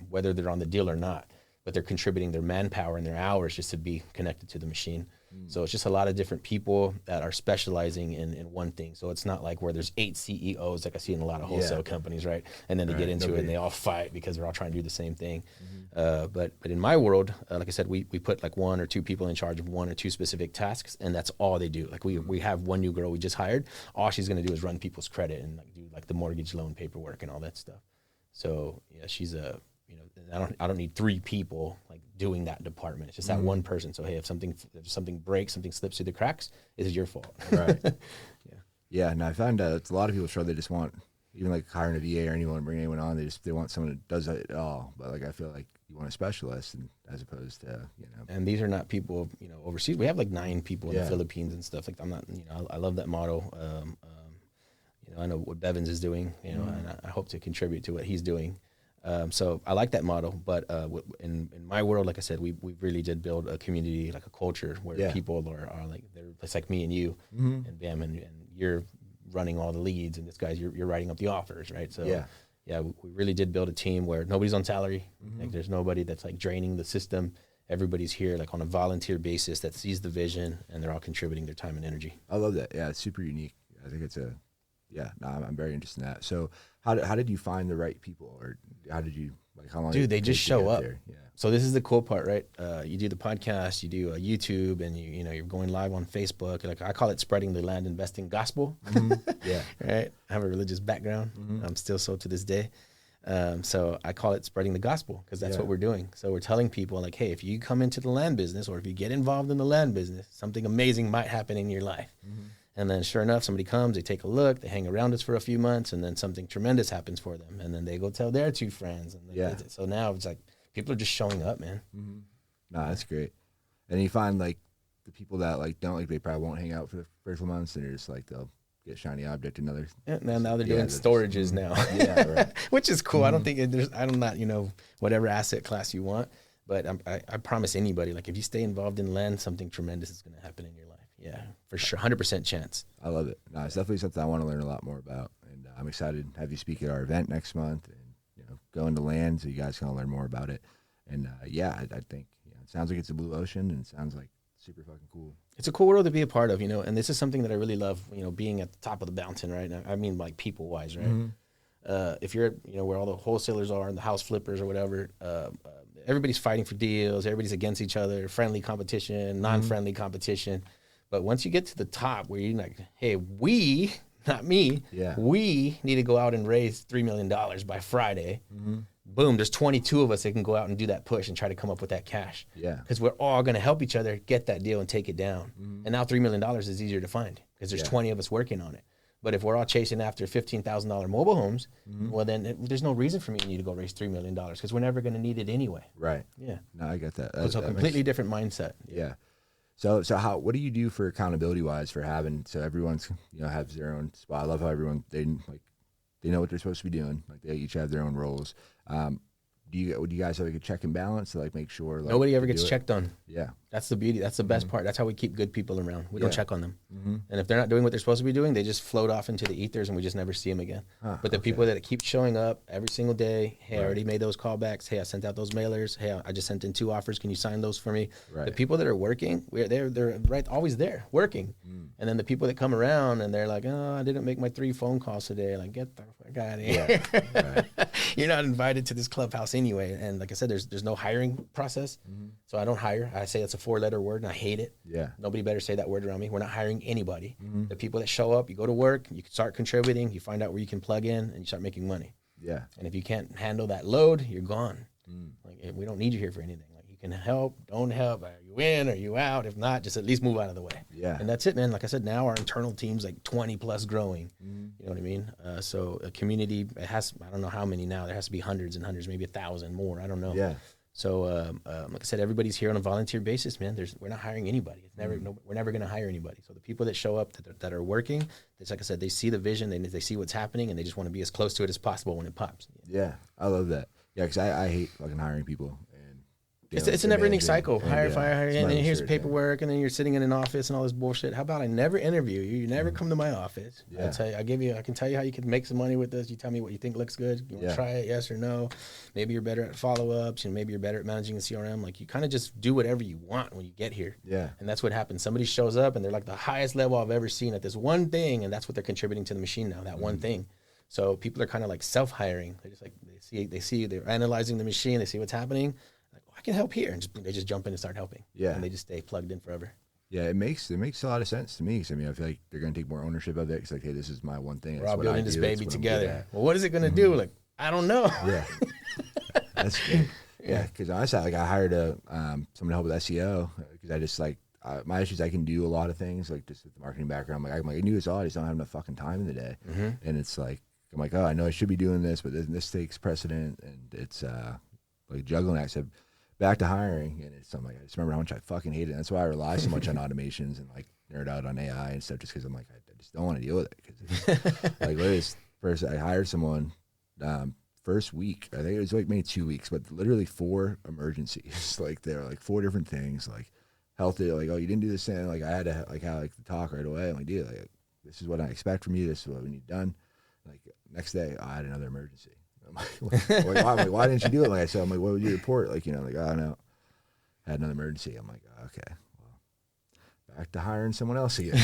whether they're on the deal or not, but they're contributing their manpower and their hours just to be connected to the machine. So it's just a lot of different people that are specializing in one thing. So it's not like where there's 8 CEOs like I see in a lot of wholesale companies, right? And then they get into it and they all fight because they're all trying to do the same thing. But in my world, like I said, we put like 1 or 2 people in charge of 1 or 2 specific tasks, and that's all they do. Like we have one new girl we just hired. All she's going to do is run people's credit and like do like the mortgage loan paperwork and all that stuff. So yeah, she's I don't need 3 people like doing that department. It's just that one person. So hey, if something breaks, something slips through the cracks, it is your fault. Right. Yeah. And I found it's a lot of people sure they just want, even like hiring a VA or anyone, bring anyone on. They want someone that does it all. But like I feel like you want a specialist, and as opposed to And these are not people overseas. We have like 9 people in the Philippines and stuff. Like I'm not I love that model. I know what Bevins is doing. And I hope to contribute to what he's doing. So I like that model, but in my world, like I said, we really did build a community, like a culture where people are like, it's like me and you and Bam, and you're running all the leads, and this guy's, you're writing up the offers, right? So we really did build a team where nobody's on salary. Like there's nobody that's like draining the system. Everybody's here like on a volunteer basis that sees the vision, and they're all contributing their time and energy. I love that. Yeah, it's super unique. I think it's I'm very interested in that. So how did you find the right people, or how did you, like, how long? Dude, they just show up. Yeah. So this is the cool part, right? You do the podcast, you do YouTube, and you're going live on Facebook. Like I call it spreading the land investing gospel. Yeah. Right. I have a religious background. I'm still so to this day. So I call it spreading the gospel because that's what we're doing. So we're telling people like, hey, if you come into the land business, or if you get involved in the land business, something amazing might happen in your life. And then sure enough, somebody comes, they take a look, they hang around us for a few months, and then something tremendous happens for them. And then they go tell their 2 friends. And so now it's like people are just showing up, man. No, that's great. And you find like the people that like don't, like, they probably won't hang out for the first 4 months, and they're just like, they'll get shiny object another. Yeah, now they're doing storages now. Yeah, right. Which is cool. I don't think I'm not, whatever asset class you want, but I promise anybody, like if you stay involved in land, something tremendous is going to happen in your life. Yeah, for sure. 100% chance. I love it. No, it's definitely something I want to learn a lot more about. And I'm excited to have you speak at our event next month and, go into land so you guys can learn more about it. And I think it sounds like it's a blue ocean and it sounds like super fucking cool. It's a cool world to be a part of, and this is something that I really love, being at the top of the mountain, right? I mean, like people wise, right? Mm-hmm. If you're, where all the wholesalers are and the house flippers or whatever, everybody's fighting for deals. Everybody's against each other, friendly competition, non-friendly competition. But once you get to the top where you're like, hey, not me, we need to go out and raise $3 million by Friday. Mm-hmm. Boom, there's 22 of us that can go out and do that push and try to come up with that cash. Yeah. Because we're all going to help each other get that deal and take it down. Mm-hmm. And now $3 million is easier to find because there's 20 of us working on it. But if we're all chasing after $15,000 mobile homes, well, then there's no reason for me to need to go raise $3 million because we're never going to need it anyway. Right. Yeah. No, I get that. It's a completely different mindset. Yeah. So what do you do for accountability wise for so everyone's, has their own spot? I love how everyone, they know what they're supposed to be doing. Like they each have their own roles. Do you guys have like a check and balance to like make sure nobody ever gets checked on? Yeah. That's the beauty. That's the best part. That's how we keep good people around. We don't check on them. Mm-hmm. And if they're not doing what they're supposed to be doing, they just float off into the ethers and we just never see them again. But the people that keep showing up every single day, hey, I already made those callbacks. Hey, I sent out those mailers. Hey, I just sent in 2 offers. Can you sign those for me? Right. The people that are working, they're right always there working. Mm. And then the people that come around and they're like, oh, I didn't make my 3 phone calls today. Like, get the fuck out of here. Yeah. Right. You're not invited to this clubhouse anyway. And like I said, there's no hiring process. Mm-hmm. So I don't hire. I say it's a 4-letter word and I hate it. Yeah. Nobody better say that word around me. We're not hiring anybody. Mm-hmm. The people that show up, you go to work, you start contributing, you find out where you can plug in and you start making money. Yeah. And if you can't handle that load, you're gone. Mm. Like we don't need you here for anything. Like you can help, don't help. Are you in? Are you out? If not, just at least move out of the way. Yeah. And that's it, man. Like I said, now our internal team's like 20 plus growing. Mm. You know what I mean? So a community, I don't know how many now. There has to be hundreds and hundreds, maybe 1,000 more. I don't know. Yeah. So, like I said, everybody's here on a volunteer basis, man. We're not hiring anybody. We're never going to hire anybody. So the people that show up that are working, it's like I said, they see the vision, they see what's happening, and they just want to be as close to it as possible when it pops. Yeah, I love that. Yeah, because I hate fucking hiring people. It's a never-ending cycle. Hire, and then here's paperwork, and then you're sitting in an office and all this bullshit. How about I never interview you? You never come to my office. Yeah. I can tell you how you can make some money with this. You tell me what you think looks good. You want to try it, yes or no? Maybe you're better at follow-ups, and maybe you're better at managing a CRM. Like you kind of just do whatever you want when you get here. Yeah. And that's what happens. Somebody shows up, and they're like the highest level I've ever seen at this one thing, and that's what they're contributing to the machine now. That one thing. So people are kind of like self-hiring. They're just like they see they're analyzing the machine. They see what's happening. I can help here, and they just jump in and start helping. Yeah, and they just stay plugged in forever. Yeah, it makes a lot of sense to me. Cause I mean, I feel like they're gonna take more ownership of it. It's like, hey, this is my one thing. We're all building this baby together. Well, what is it gonna do? Like, I don't know. Yeah, that's good. Yeah, because honestly, I hired someone to help with SEO because I just my issues. I can do a lot of things just with the marketing background. I can do this all. I just don't have enough fucking time in the day, and it's like I'm like, oh, I know I should be doing this, but this takes precedent, and it's like juggling acts. Back to hiring, and I just remember how much I fucking hate it. That's why I rely so much on automations and nerd out on AI and stuff, just because I'm like, I just don't want to deal with it. Because first I hired someone, first week, I think it was maybe 2 weeks, but literally 4 emergencies. They were 4 different things, healthy, oh, you didn't do this thing. I had to have to talk right away. I'm like, dude, this is what I expect from you. This is what we need done. Next day, I had another emergency. Why didn't you do it? I said, what would you report? Oh no, had another emergency. I'm like, okay, well, back to hiring someone else again.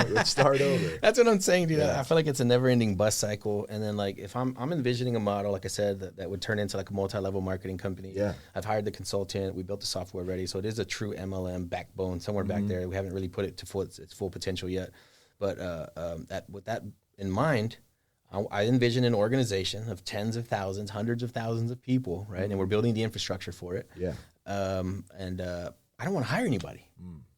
Let's start over. That's what I'm saying, dude. Yeah. I feel like it's a never-ending bus cycle. And then if I'm envisioning a model, like I said, that would turn into a multi-level marketing company. Yeah. I've hired the consultant. We built the software ready, so it is a true MLM backbone somewhere back there. We haven't really put it to its full potential yet. But with that in mind, I envision an organization of tens of thousands, hundreds of thousands of people, right? And we're building the infrastructure for it. Yeah. I don't want to hire anybody.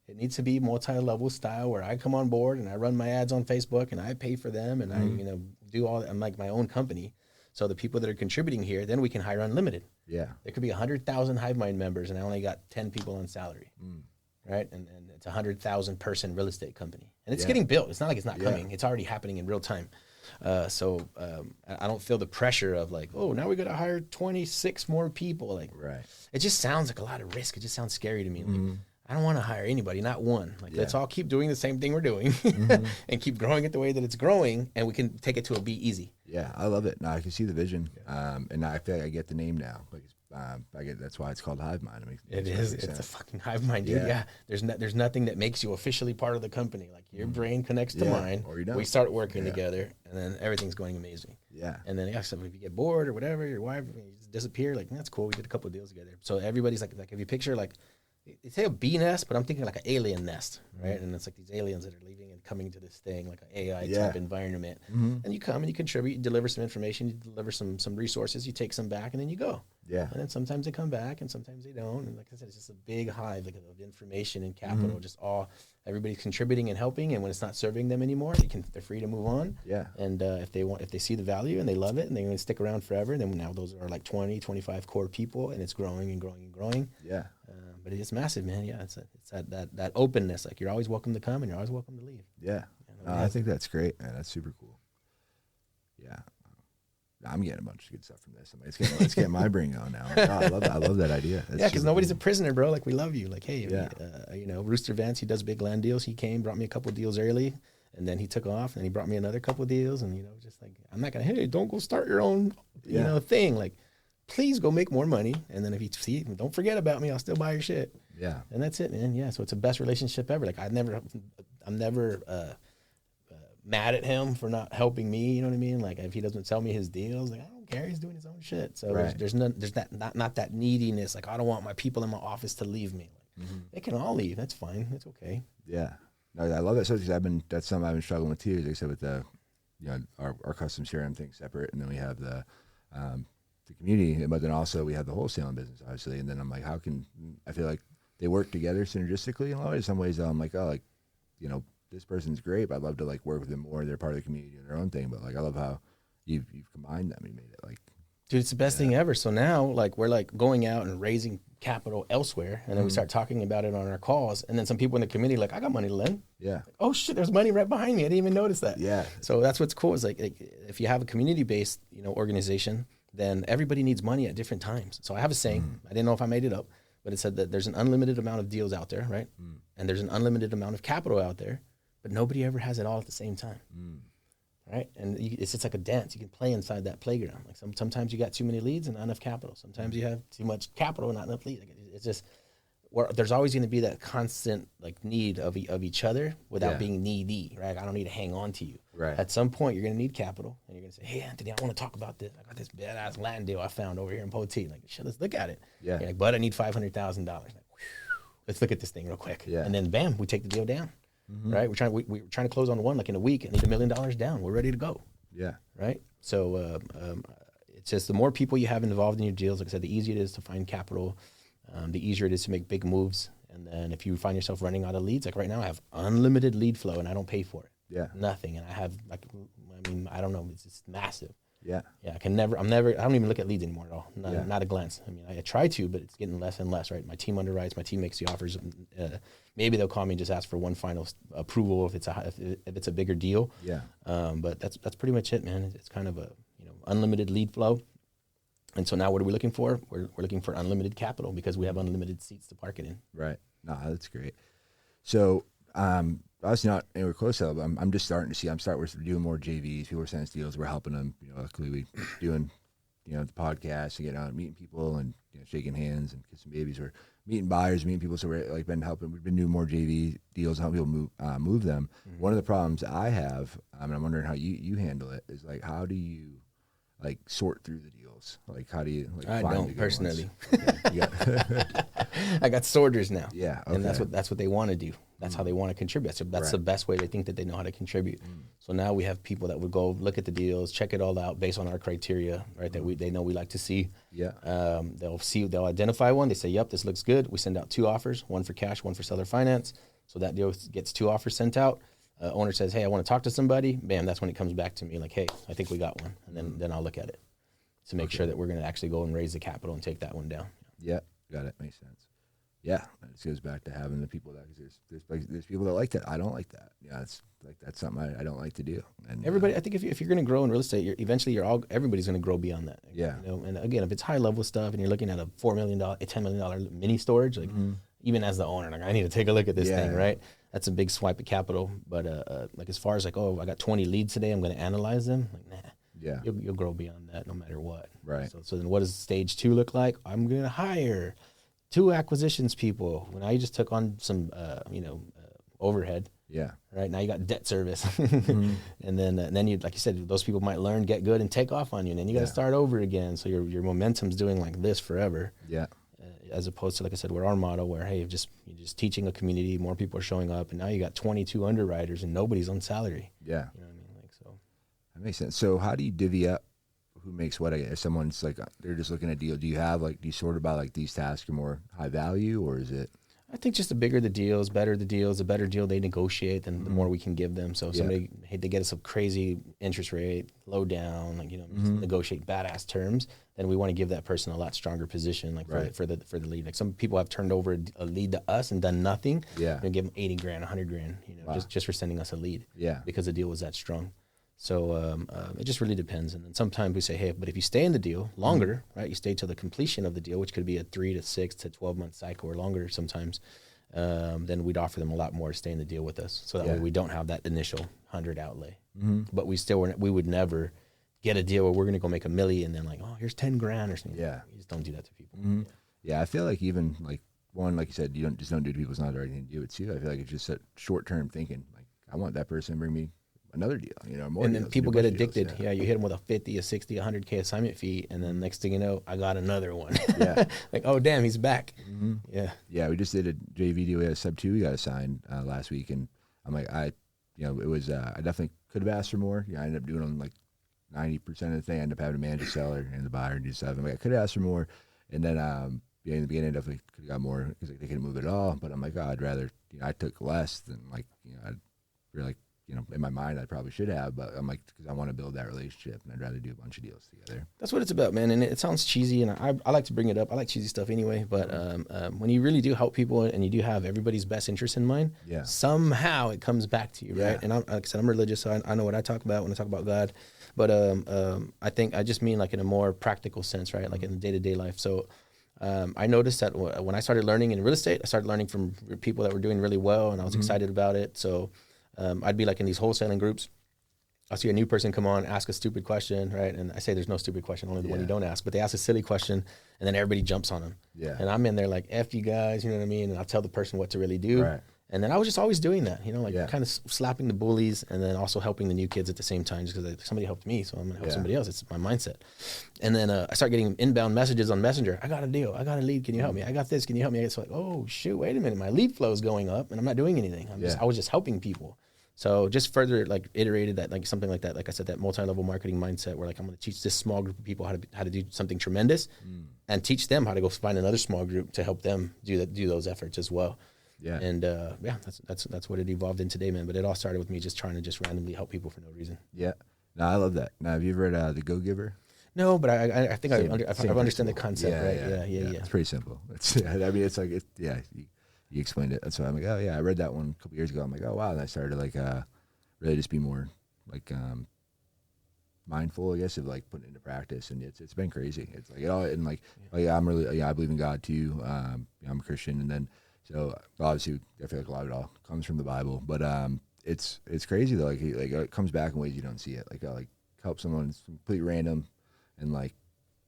It needs to be multi-level style where I come on board and I run my ads on Facebook and I pay for them and I do all that. I'm like my own company. So the people that are contributing here, then we can hire unlimited. Yeah. There could be 100,000 Hive Mind members and I only got 10 people on salary. Right? And it's a 100,000 person real estate company. And it's getting built. It's not like it's not coming. It's already happening in real time. So I don't feel the pressure of now we got to hire 26 more people. Right. It just sounds like a lot of risk. It just sounds scary to me. I don't want to hire anybody, not one. Like, let's all keep doing the same thing we're doing and keep growing it the way that it's growing, and we can take it to a be easy. Yeah, I love it. Now I can see the vision, and I feel like I get the name now. Like, that's why it's called Hive Mind. It is. It's a fucking Hive Mind, dude. Yeah. There's nothing that makes you officially part of the company. Like, your brain connects to mine. Or you don't. We start working together, and then everything's going amazing. Yeah. And then so if you get bored or whatever, your wife you just disappear. Like, that's cool. We did a couple of deals together. So everybody's like if you picture like. They say a bee nest, but I'm thinking like an alien nest, right? And it's like these aliens that are leaving and coming to this thing, like an AI type environment. And you come and you contribute, you deliver some information, you deliver some resources, you take some back, and then you go. Yeah. And then sometimes they come back, and sometimes they don't. And like I said, it's just a big hive of information and capital, just everybody's contributing and helping. And when it's not serving them anymore, they're free to move on. Yeah. And if they see the value and they love it and they're going to stick around forever, then now those are like 20, 25 core people, and it's growing and growing and growing. Yeah. But it's massive, man. Yeah, it's that openness. Like, you're always welcome to come and you're always welcome to leave. Yeah. I think that's great, man. That's super cool. Yeah. I'm getting a bunch of good stuff from this. I mean, it's getting my brain going now. Like, I love that idea. That's because nobody's a prisoner, bro. Like, we love you. Like, hey, Rooster Vance, he does big land deals. He came, brought me a couple of deals early, and then he took off, and he brought me another couple of deals. And, just like, I'm not going to, hey, don't go start your own, thing. Like, please go make more money. And then if you see, don't forget about me. I'll still buy your shit. Yeah. And that's it, man. Yeah. So it's the best relationship ever. Like, I'm never mad at him for not helping me. You know what I mean? Like, if he doesn't sell me his deals, like, I don't care. He's doing his own shit. So there's not that neediness. Like, I don't want my people in my office to leave me. Like, they can all leave. That's fine. That's okay. Yeah. No, I love that. So that's something I've been struggling with too. As I said, with the, our custom CRM thing separate, and then we have the community, but then also we have the wholesaling business, obviously. And then I'm like, I feel like they work together synergistically in a lot of ways. In some ways, I'm like, this person's great, but I'd love to like work with them more. They're part of the community and their own thing. But like, I love how you've combined them and made it like, dude, it's the best thing ever. So now, like, we're like going out and raising capital elsewhere, and then we start talking about it on our calls, and then some people in the community like, I got money to lend. Yeah. Like, oh shit, there's money right behind me. I didn't even notice that. Yeah. So that's what's cool is like if you have a community-based organization, then everybody needs money at different times. So I have a saying, I didn't know if I made it up, but it said that there's an unlimited amount of deals out there, right? And there's an unlimited amount of capital out there, but nobody ever has it all at the same time. Right? And it's just like a dance. You can play inside that playground. Like sometimes you got too many leads and not enough capital. Sometimes you have too much capital and not enough leads. Like, it's just, there's always going to be that constant like need of each other without being needy, right? I don't need to hang on to you. Right. At some point, you're going to need capital, and you're going to say, "Hey, Anthony, I want to talk about this. I got this badass land deal I found over here in Poteet. Like, shit, let's look at it." Yeah. You're like, "But I need $500,000. Like, let's look at this thing real quick." Yeah. And then, bam, we take the deal down. Right. We're trying to close on one like in a week and need $1 million down. We're ready to go. Yeah. Right. So it's just the more people you have involved in your deals, like I said, the easier it is to find capital. The easier it is to make big moves. And then if you find yourself running out of leads, like right now I have unlimited lead flow and I don't pay for it. Yeah. Nothing. And I have I don't know. It's just massive. Yeah. Yeah. I don't even look at leads anymore at all. Not a glance. I mean, I try to, but it's getting less and less, right? My team underwrites, my team makes the offers. Maybe they'll call me and just ask for one final approval if it's a bigger deal. Yeah. But that's pretty much it, man. It's kind of a, unlimited lead flow. And so now what are we looking for? We're looking for unlimited capital because we have unlimited seats to park it in. Right. No, that's great. So, us not anywhere close to that, I'm just starting to see, we're doing more JVs, people are sending us deals, we're helping them, luckily we doing, the podcast and getting out and meeting people and, shaking hands and kissing babies. We're meeting buyers, meeting people. So we're like been helping, we've been doing more JV deals, helping people move them. One of the problems I have, and I'm wondering how you handle it, is like, how do you like sort through the deals? Like, how do you like I find don't the good personally. Okay. I got sorters now. Yeah. Okay. And that's what they want to do. That's how they want to contribute. So that's the best way they think that they know how to contribute. So now we have people that would go look at the deals, check it all out based on our criteria, right? That they know we like to see. Yeah. They'll identify one. They say, "Yep, this looks good." We send out 2 offers, one for cash, one for seller finance. So that deal gets 2 offers sent out. Owner says, "Hey, I want to talk to somebody." Bam, that's when it comes back to me like, "Hey, I think we got one," and then I'll look at it to make sure that we're going to actually go and raise the capital and take that one down. Yeah, got it. Makes sense. Yeah, it goes back to having the people that there's people that like that. I don't like that. Yeah, it's like that's something I don't like to do. And everybody, I think if you're going to grow in real estate, everybody's going to grow beyond that. Yeah. And again, if it's high level stuff and you're looking at a $4 million, a $10 million mini storage, like even as the owner, like I need to take a look at this thing, right? That's a big swipe of capital. But like as far as like, oh, I got 20 leads today, I'm going to analyze them. Like, nah. Yeah. You'll grow beyond that no matter what. Right. So then what does stage 2 look like? I'm going to hire 2 acquisitions people. When I just took on some, overhead. Yeah. Right. Now you got debt service. And then you, like you said, those people might learn, get good, and take off on you. And then you got to start over again. So your momentum's doing like this forever. Yeah. As opposed to, like I said, we're our model where, hey, you're just teaching a community, more people are showing up, and now you got 22 underwriters and nobody's on salary. Yeah. You know what I mean? Like, so. That makes sense. So how do you divvy up who makes what? If someone's like, they're just looking at a deal, do you sort of by like these tasks are more high value, or is it? I think just the bigger the deals, better the deals, the better deal they negotiate, then the more we can give them. So if somebody, hey, they get us a crazy interest rate, low down, like, just negotiate badass terms, then we want to give that person a lot stronger position, like for the lead. Like some people have turned over a lead to us and done nothing. Yeah. And give them 80 grand, 100 grand, just for sending us a lead. Yeah. Because the deal was that strong. So it just really depends. And then sometimes we say, hey, but if you stay in the deal longer, right, you stay till the completion of the deal, which could be a 3 to 6 to 12 month cycle or longer sometimes, then we'd offer them a lot more to stay in the deal with us. So that way we don't have that initial 100 outlay. But we would never get a deal where we're going to go make $1 million and then like, oh, here's 10 grand or something. Yeah. You just don't do that to people. Yeah. I feel like even like one, like you said, you don't do it to people's not already to do it too. I feel like it's just that short-term thinking. Like I want that person to bring me another deal, more. And then people get addicted. Deals, you hit them with a 50, a 60, 100K assignment fee, and then next thing you know, I got another one. Yeah. Like, oh damn, he's back. Yeah. Yeah, we just did a JV deal. We had a sub 2 we got assigned last week, and I'm like, it was I definitely could have asked for more. I ended up doing like 90% of the thing. I ended up having to manage the seller and the buyer and do stuff. I'm like, I could have asked for more, and then in the beginning, I definitely could have got more because like, they couldn't move it at all. But I'm like, I'd rather I took less than like I'd really like. In my mind, I probably should have, but I'm like, because I want to build that relationship, and I'd rather do a bunch of deals together. That's what it's about, man. And it sounds cheesy, and I like to bring it up. I like cheesy stuff anyway, but when you really do help people and you do have everybody's best interest in mind, somehow it comes back to you, right? And like I said, I'm religious, so I know what I talk about when I talk about God. But I think I just mean like in a more practical sense, right? Like in the day-to-day life. So I noticed that when I started learning in real estate, I started learning from people that were doing really well, and I was excited about it. So I'd be like in these wholesaling groups. I'll see a new person come on, ask a stupid question, right? And I say there's no stupid question, only the one you don't ask. But they ask a silly question, and then everybody jumps on them. Yeah. And I'm in there like, F you guys, you know what I mean? And I'll tell the person what to really do. Right. And then I was just always doing that, kind of slapping the bullies and then also helping the new kids at the same time, just because somebody helped me, so I'm going to help somebody else. It's my mindset. And then I start getting inbound messages on Messenger. I got a deal. I got a lead. Can you help me? I got this. Can you help me? It's like, oh, shoot, wait a minute. My lead flow is going up, and I'm not doing anything. I was just helping people. So just further like iterated that, like something like that, like I said, that multi-level marketing mindset where like I'm going to teach this small group of people how to do something tremendous and teach them how to go find another small group to help them do those efforts as well. Yeah. And that's what it evolved in today, man. But it all started with me just trying to just randomly help people for no reason. Yeah. No, I love that. Now, have you ever read The Go-Giver? No, I think I understand the concept, right? Yeah. It's pretty simple. It's like, you explained it. And so I'm like, oh yeah, I read that one a couple years ago. I'm like, oh wow. And I started to like really just be more like mindful, I guess, of like putting it into practice. And it's been crazy. It's like it all, and like, I'm really, I believe in God too. I'm a Christian, and then so obviously I feel like a lot of it all comes from the Bible. But it's crazy though. Like it comes back in ways you don't see it. Like I like help someone completely random, and like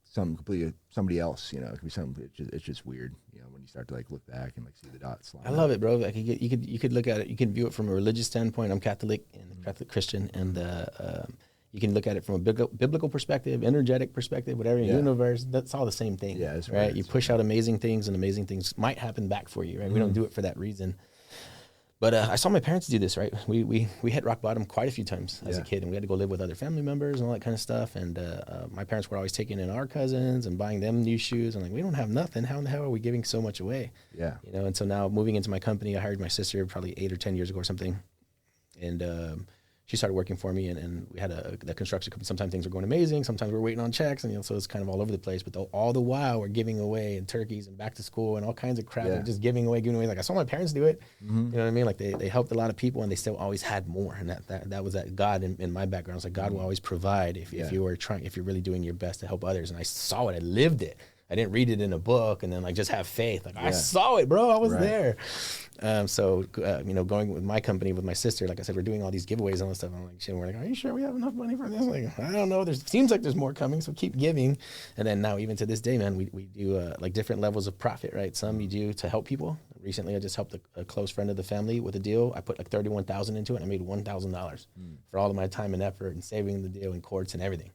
somebody else, it could be something. It's just weird, when you start to like look back and like see the dots. I love it, bro. Like you could look at it. You can view it from a religious standpoint. I'm Catholic and Catholic Christian, and you can look at it from a biblical perspective, energetic perspective, whatever. Universe. That's all the same thing. Yeah, that's right. You push out amazing things, and amazing things might happen back for you. Right. We don't do it for that reason. But I saw my parents do this, right? We hit rock bottom quite a few times as a kid, and we had to go live with other family members and all that kind of stuff. And my parents were always taking in our cousins and buying them new shoes. I'm like, we don't have nothing. How in the hell are we giving so much away? Yeah. And so now moving into my company, I hired my sister probably 8 or 10 years ago or something. And she started working for me, and we had the construction company. Sometimes things were going amazing. Sometimes we're waiting on checks, and so it's kind of all over the place. But all the while, we're giving away and turkeys and back to school and all kinds of crap. And just giving away. Like I saw my parents do it. You know what I mean? Like they helped a lot of people, and they still always had more. And that was that God in my background. It's like God will always provide if you're really doing your best to help others. And I saw it. I lived it. I didn't read it in a book and then like just have faith. Like I saw it, bro. I was there. So going with my company with my sister, like I said, we're doing all these giveaways and all this stuff. I'm like, shit, we're like, are you sure we have enough money for this? Like, I don't know. Seems like there's more coming, so keep giving. And then now, even to this day, man, we do like different levels of profit, right? Some you do to help people. Recently, I just helped a close friend of the family with a deal. I put like $31,000 into it. And I made $1,000 for all of my time and effort and saving the deal in courts and everything.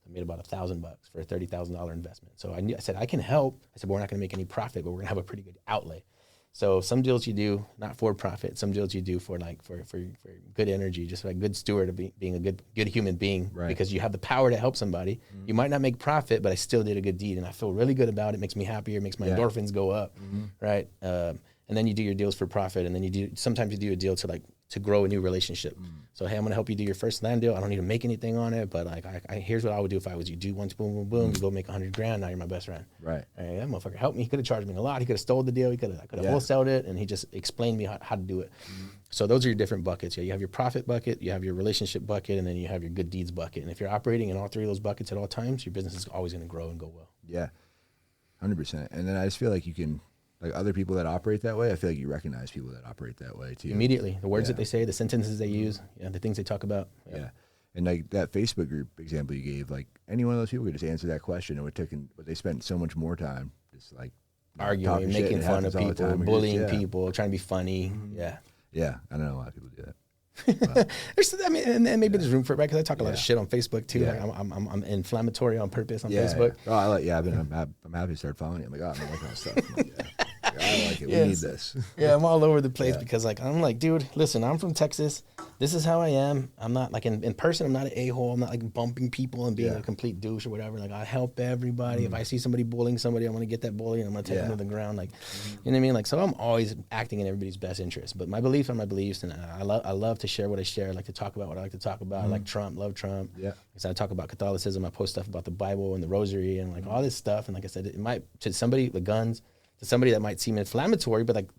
I made about $1,000 for a $30,000 investment. So I said, I can help. I said, but we're not going to make any profit, but we're going to have a pretty good outlay. So some deals you do not for profit. Some deals you do for good energy, just like good steward of being a good human being, because you have the power to help somebody. You might not make profit, but I still did a good deed, and I feel really good about it. Makes me happier, makes my endorphins go up, right? And then you do your deals for profit, and then sometimes you do a deal to grow a new relationship. So, hey, I'm gonna help you do your first land deal. I don't need to make anything on it, but like, here's what I would do if I was you. Do one, boom, boom, boom. You go make $100,000. Now you're my best friend. Right. Hey, that motherfucker helped me. He could have charged me a lot. He could have stole the deal. I could have wholesaled it, and he just explained me how to do it. So those are your different buckets. Yeah, you have your profit bucket, you have your relationship bucket, and then you have your good deeds bucket. And if you're operating in all three of those buckets at all times, your business is always gonna grow and go well. Yeah, 100%. And then I just feel like you can. Like other people that operate that way, I feel like you recognize people that operate that way too. Immediately. The words that they say, the sentences they use, the things they talk about. Yeah. And like that Facebook group example you gave, like any one of those people could just answer that question, but they spent so much more time just like arguing, making fun of people, bullying people, trying to be funny. Yeah. Yeah. I don't know why people do that. And maybe there's room for it, right? Because I talk a lot of shit on Facebook too. Like I'm inflammatory on purpose on Facebook. Oh, I'm happy to start following you. I'm like, oh, I'm liking all stuff. I like it. We need this. I'm all over the place because I'm like, dude, listen, I'm from Texas. This is how I am. I'm not like in person. I'm not an a-hole. I'm not like bumping people and being a complete douche or whatever. Like I help everybody. If I see somebody bullying somebody, I'm gonna get that bully and I'm gonna take them to the ground. Like, you know what I mean? Like, so I'm always acting in everybody's best interest. But my beliefs are my beliefs, and I love to share what I share. I like to talk about what I like to talk about. I like Trump, love Trump. Yeah. So I talk about Catholicism. I post stuff about the Bible and the Rosary and like all this stuff. And like I said, it might to somebody with guns. To somebody that might seem inflammatory, but like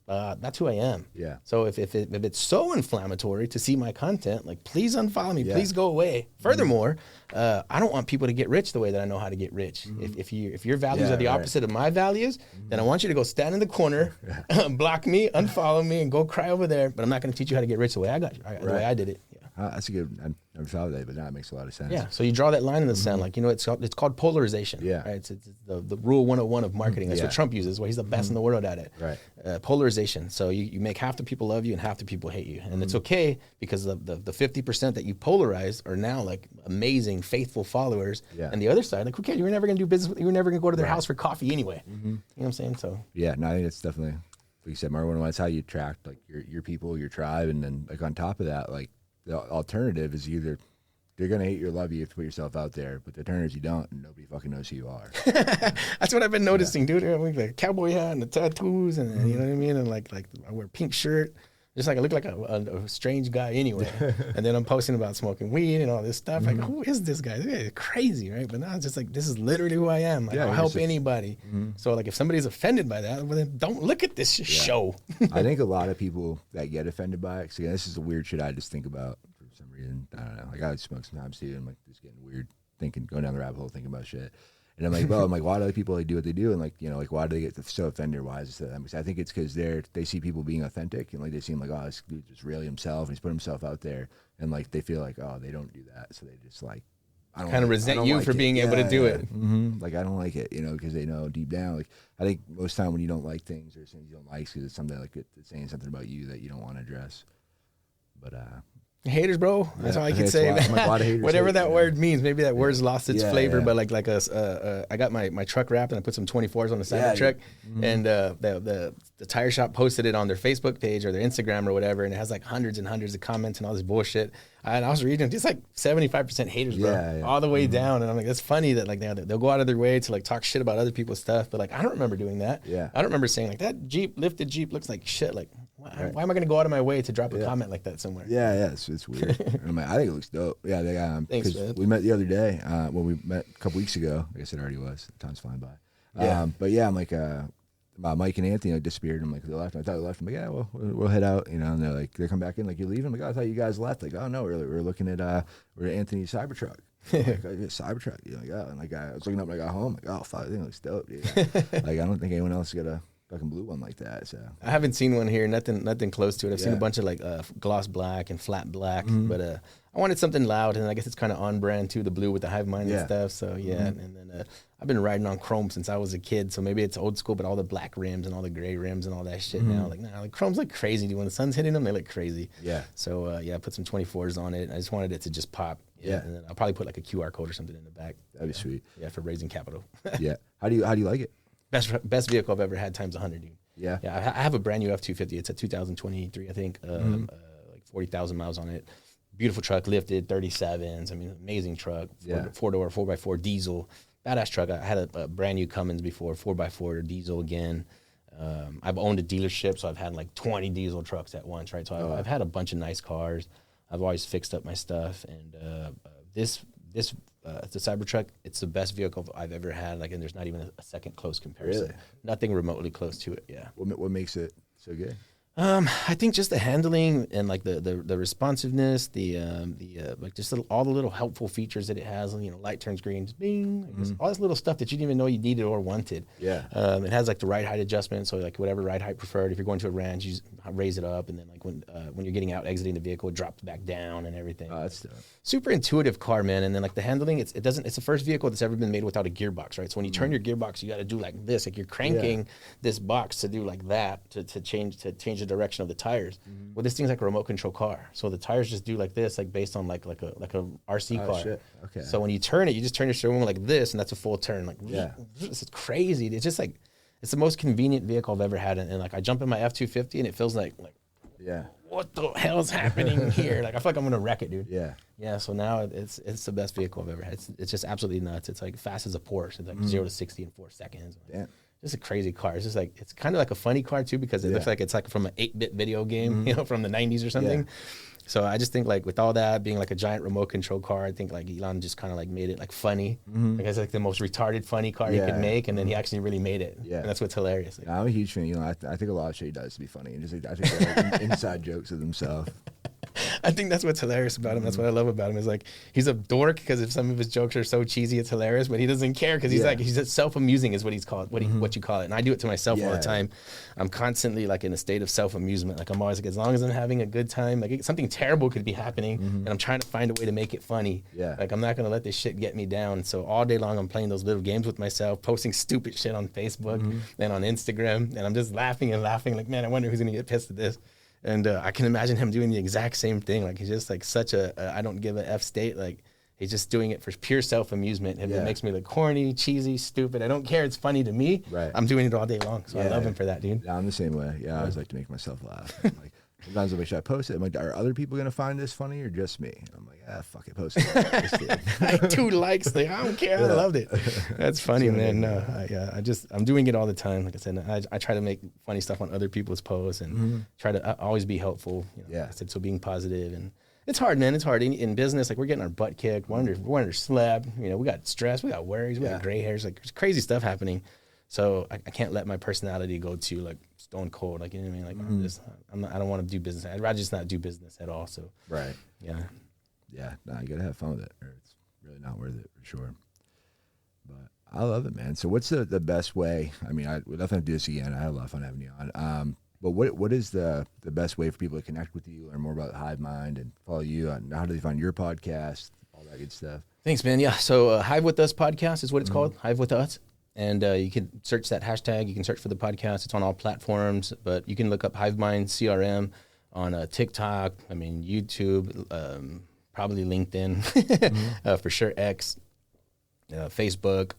that's who I am. Yeah. So if it's so inflammatory to see my content, like please unfollow me, please go away. Furthermore, I don't want people to get rich the way that I know how to get rich. If your values are the opposite of my values, then I want you to go stand in the corner, block me, unfollow me, and go cry over there. But I'm not going to teach you how to get rich the way I got you, the way I did it. That's a good. I never thought of that, but that makes a lot of sense. Yeah. So you draw that line in the sand, like it's called polarization. Yeah. Right. It's the rule 101 of marketing. That's what Trump uses. Well, he's the best in the world at it. Right. Polarization. So you make half the people love you and half the people hate you, and it's okay because the 50% that you polarize are now like amazing, faithful followers, and the other side, like who cares? You were never gonna do business. You were never gonna go to their house for coffee anyway. You know what I'm saying? So yeah. No, I think it's definitely, like you said, Marwan. That's how you attract like your people, your tribe, and then like on top of that, like. The alternative is either they're going to hate you or love you if you put yourself out there, but the alternative is you don't, and nobody fucking knows who you are. That's what I've been noticing, dude. I like a cowboy hat and the tattoos, and you know what I mean? And like I wear a pink shirt. Just like I look like a strange guy anyway. And then I'm posting about smoking weed and all this stuff. Like, who is this guy? This guy is crazy, right? But now it's just like, this is literally who I am. Like, I'll help anybody. So like if somebody's offended by that, well, then don't look at this show. I think a lot of people that get offended by it, because this is the weird shit I just think about for some reason. I don't know. Like I would smoke sometimes too. I'm like just getting weird thinking, going down the rabbit hole thinking about shit. And I'm like, well, why do other people like do what they do? And like, you know, like why do they get so offended? Why is it that? I think it's because they see people being authentic and like they seem like, oh, this dude just really himself. And he's put himself out there, and like they feel like, oh, they don't do that, so they just like kind of resent you for being able to do it. Like I don't like it, you know, because they know deep down. Like I think most time when you don't like things or things you don't like, because it's something like it's saying something about you that you don't want to address. But haters, bro. That's all I can say. Whatever that word means. Maybe that word's lost its flavor, but like I got my truck wrapped and I put some 24s on the side of the truck, and the tire shop posted it on their Facebook page or their Instagram or whatever, and it has like hundreds and hundreds of comments and all this bullshit. And I was reading, just like 75% haters, bro, all the way down. And I'm like, that's funny that like they'll go out of their way to like talk shit about other people's stuff, but like I don't remember doing that. I don't remember saying like that lifted Jeep looks like shit. Like why am I going to go out of my way to drop a comment like that somewhere? It's weird. And I think it looks dope. Yeah, thanks, we met the other day when we met a couple weeks ago. I guess it already was. Time's flying by. But yeah, I'm like, Mike and Anthony disappeared. I'm like, they left. I thought they left. I'm like, yeah, well, we'll head out, you know. And they come back in, like, you're leaving. I'm like, oh, I thought you guys left. Like, oh no, we're looking at we're at Anthony's Cybertruck. Like, I get a Cybertruck. You know, like, oh, and like I was looking up when I got home. Like, oh, fuck, I think it looks dope, dude. Like, I don't think anyone else got a fucking blue one like that. So I haven't seen one here. Nothing close to it. I've seen a bunch of like gloss black and flat black, but I wanted something loud, and I guess it's kind of on brand too. The blue with the Hive Mind and stuff. So yeah, and then I've been riding on chrome since I was a kid. So maybe it's old school, but all the black rims and all the gray rims and all that shit now. Like like chrome's like crazy. Dude. When the sun's hitting them, they look crazy. Yeah. So I put some 24s on it. I just wanted it to just pop. Yeah. And then I'll probably put like a QR code or something in the back. That'd be sweet. Yeah, for raising capital. Yeah. How do you like it? Best vehicle I've ever had times 100, dude. Yeah. Yeah. I have a brand new F-250. It's a 2023, I think. Like 40,000 miles on it. Beautiful truck, lifted 37s. I mean, amazing truck. Four-door, 4x4 diesel. Badass truck. I had a brand new Cummins before, 4x4 diesel again. I've owned a dealership, so I've had like 20 diesel trucks at once, right? So I've had a bunch of nice cars. I've always fixed up my stuff, and the Cybertruck, it's the best vehicle I've ever had. Like, and there's not even a second close comparison. Really? Nothing remotely close to it. Yeah. What makes it so good? I think just the handling and like the responsiveness, like just all the little helpful features that it has. You know, light turns green, just bing, like just all this little stuff that you didn't even know you needed or wanted. Yeah. It has like the ride height adjustment, so like whatever ride height preferred. If you're going to a ranch, you just raise it up, and then like when you're getting out exiting the vehicle, it drops back down and everything. Oh, that's dope. Super intuitive car, man. And then like the handling, it's the first vehicle that's ever been made without a gearbox, right? So when you turn your gearbox, you got to do like this, like you're cranking this box to do like that to change the direction of the tires. Well, this thing's like a remote control car, so the tires just do like this, like based on like a RC car. Shit. Okay. So when you turn it, you just turn your steering wheel like this, and that's a full turn. Like it's crazy. It's just like it's the most convenient vehicle I've ever had, and like I jump in my F-250, and it feels like what the hell's happening here? Like I feel like I'm gonna wreck it, dude. Yeah. So now it's the best vehicle I've ever had. It's just absolutely nuts. It's like fast as a Porsche. It's like 0 to 60 in 4 seconds. Damn. Just a crazy car. It's just like, it's kind of like a funny car too, because it looks like it's like from an 8-bit video game, you know, from the 90s or something. So I just think like with all that being like a giant remote control car, I think like Elon just kind of like made it like funny. Like it's like the most retarded funny car he could make, and then he actually really made it. And that's what's hilarious. Like, I'm a huge fan. You know, I think a lot of shit he does to be funny, and just like, I think they're like inside jokes of himself. I think that's what's hilarious about him. That's what I love about him. Is like he's a dork because if some of his jokes are so cheesy, it's hilarious. But he doesn't care because he's self-amusing is what he's called. What you call it. And I do it to myself all the time. I'm constantly like in a state of self-amusement. Like I'm always like, as long as I'm having a good time, like something terrible could be happening, and I'm trying to find a way to make it funny. Like I'm not gonna let this shit get me down. So all day long I'm playing those little games with myself, posting stupid shit on Facebook and on Instagram, and I'm just laughing and laughing. Like, man, I wonder who's gonna get pissed at this. And I can imagine him doing the exact same thing. Like he's just like such a I don't give a F state. Like he's just doing it for pure self-amusement. If it makes me look corny, cheesy, stupid, I don't care. It's funny to me. Right. I'm doing it all day long. So I love him for that, dude. Yeah, I'm the same way. Yeah, I always like to make myself laugh. I'm like, sometimes I'm like, should I post it? I'm like, are other people going to find this funny or just me? And I'm like, fuck it, post it. I had 2 likes. Like, I don't care. I loved it. That's funny, man. No, I'm doing it all the time. Like I said, I try to make funny stuff on other people's posts and try to always be helpful. You know, like I said, so being positive. And it's hard, man. It's hard in business. Like we're getting our butt kicked. We're underslept. You know, we got stress. We got worries. We got gray hairs. Like there's crazy stuff happening. So I can't let my personality go to like stone cold. Like, you know what I mean? Like I don't want to do business. I'd rather just not do business at all. So Yeah, no, you gotta have fun with it, or it's really not worth it for sure. But I love it, man. So what's the best way? I mean, we'd definitely do this again. I had a lot of fun having you on. But what is the best way for people to connect with you, learn more about Hive Mind, and follow you? How do they find your podcast? All that good stuff. Thanks, man. Yeah. So Hive with Us podcast is what it's called. Hive with Us. And you can search that hashtag. You can search for the podcast. It's on all platforms, but you can look up Hive Mind CRM on TikTok. I mean, YouTube, probably LinkedIn, for sure X, Facebook.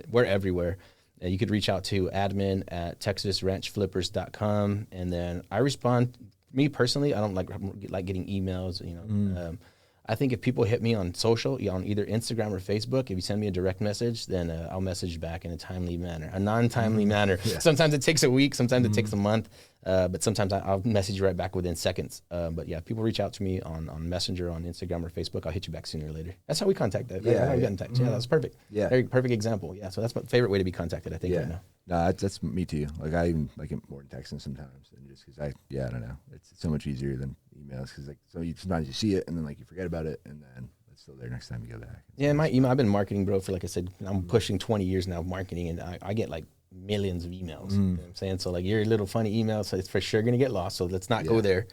We're everywhere. You could reach out to admin@texasranchflippers.com, and then I respond. Me personally, I don't like getting emails. You know. I think if people hit me on social, on either Instagram or Facebook, if you send me a direct message, then I'll message back in a timely manner, a non-timely manner. Yeah. Sometimes it takes a week, sometimes it takes a month, but sometimes I'll message you right back within seconds. But yeah, if people reach out to me on Messenger, on Instagram or Facebook, I'll hit you back sooner or later. That's how we contact that. That's how we get in touch. Yeah, that's perfect. Yeah, very perfect example. Yeah, so that's my favorite way to be contacted, I think, right now. No, that's me too. Like I even like it more than texting sometimes, and just because I don't know, it's so much easier than emails because like sometimes you see it and then like you forget about it, and then it's still there next time you go back. Yeah, my email, I've been marketing, bro, for, like I said, I'm pushing 20 years now of marketing, and I get like millions of emails. You know what I'm saying? So like your little funny email, so it's for sure going to get lost. So let's not go there.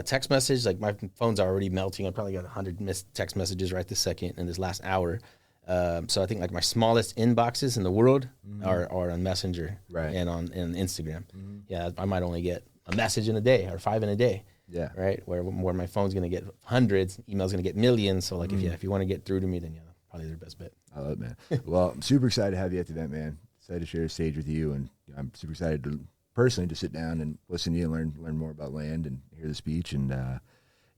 Text message, like my phone's already melting. I probably got 100 missed text messages right this second in this last hour. So I think like my smallest inboxes in the world are on Messenger and on Instagram. Yeah, I might only get a message in a day or 5 in a day. Yeah. Right. Where my phone's gonna get hundreds, email's gonna get millions. So like if you want to get through to me, then probably their best bet. I love it, man. Well, I'm super excited to have you at the event, man. Excited to share a stage with you, and I'm super excited to personally to sit down and listen to you and learn more about land and hear the speech. And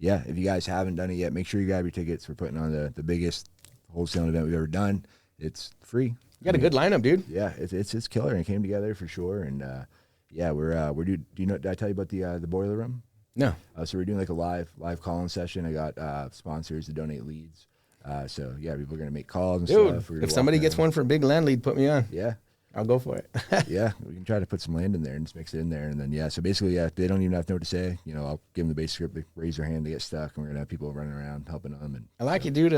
if you guys haven't done it yet, make sure you grab your tickets. We're putting on the biggest wholesaling event we've ever done. It's free. You got a good lineup, dude. Yeah, it's killer, and it came together for sure. And we're do you know? Did I tell you about the boiler room? No. So we're doing like a live call-in session. I got sponsors to donate leads. So people are gonna make calls and stuff. If somebody gets one for a big land lead, put me on. Yeah. I'll go for it. Yeah, we can try to put some land in there and just mix it in there. And then, so basically, they don't even have to know what to say. I'll give them the basic script, they raise their hand, they get stuck, and we're going to have people running around helping them. And I like it, dude.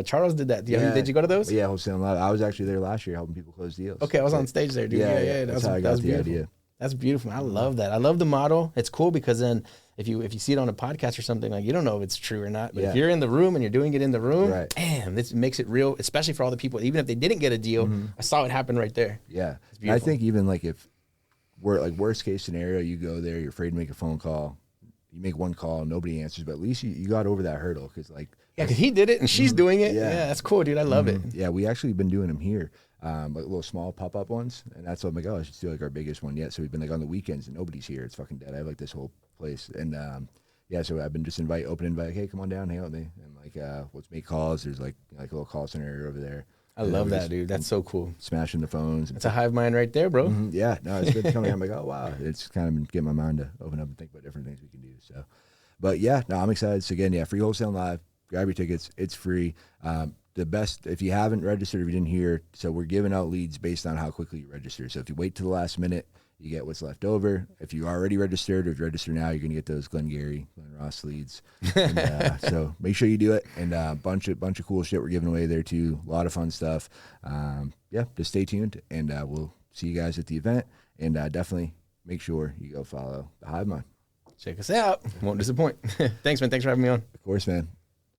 Charles did that. Did you go to those? Yeah, wholesaling live. I was actually there last year helping people close deals. Okay, I was on stage there, dude. Yeah. That's how I got the idea. That's beautiful. I love that. I love the model. It's cool because then if you see it on a podcast or something, like you don't know if it's true or not. But if you're in the room and you're doing it in the room, damn, this makes it real, especially for all the people. Even if they didn't get a deal, I saw it happen right there. Yeah. I think even like if we're like worst case scenario, you go there, you're afraid to make a phone call. You make one call, nobody answers, but at least you got over that hurdle because because he did it and she's doing it. Yeah, that's cool, dude. I love it. Yeah, we actually been doing them here, like little small pop-up ones, and that's what I'm like, I should do like our biggest one yet. So we've been like on the weekends and nobody's here. It's fucking dead. I have like this whole place, and so I've been just open invite. Hey, come on down, hang out with me, and let's make calls. There's like a little call center area over there. I love that, dude. That's so cool. Smashing the phones. It's a hive mind right there, bro. Yeah, no, it's been coming. I'm like, oh wow, it's kind of been getting my mind to open up and think about different things we can do. So, but I'm excited. So again, free wholesale live. Grab your tickets. It's free. The best, if you haven't registered, if you didn't hear, so we're giving out leads based on how quickly you register. So if you wait to the last minute, you get what's left over. If you already registered, or if you register now, you're going to get those Glenn Ross leads. And, so make sure you do it. And a bunch of cool shit we're giving away there too. A lot of fun stuff. Just stay tuned, and we'll see you guys at the event. And definitely make sure you go follow the Hive Mind. Check us out. Won't disappoint. Thanks, man. Thanks for having me on. Of course, man.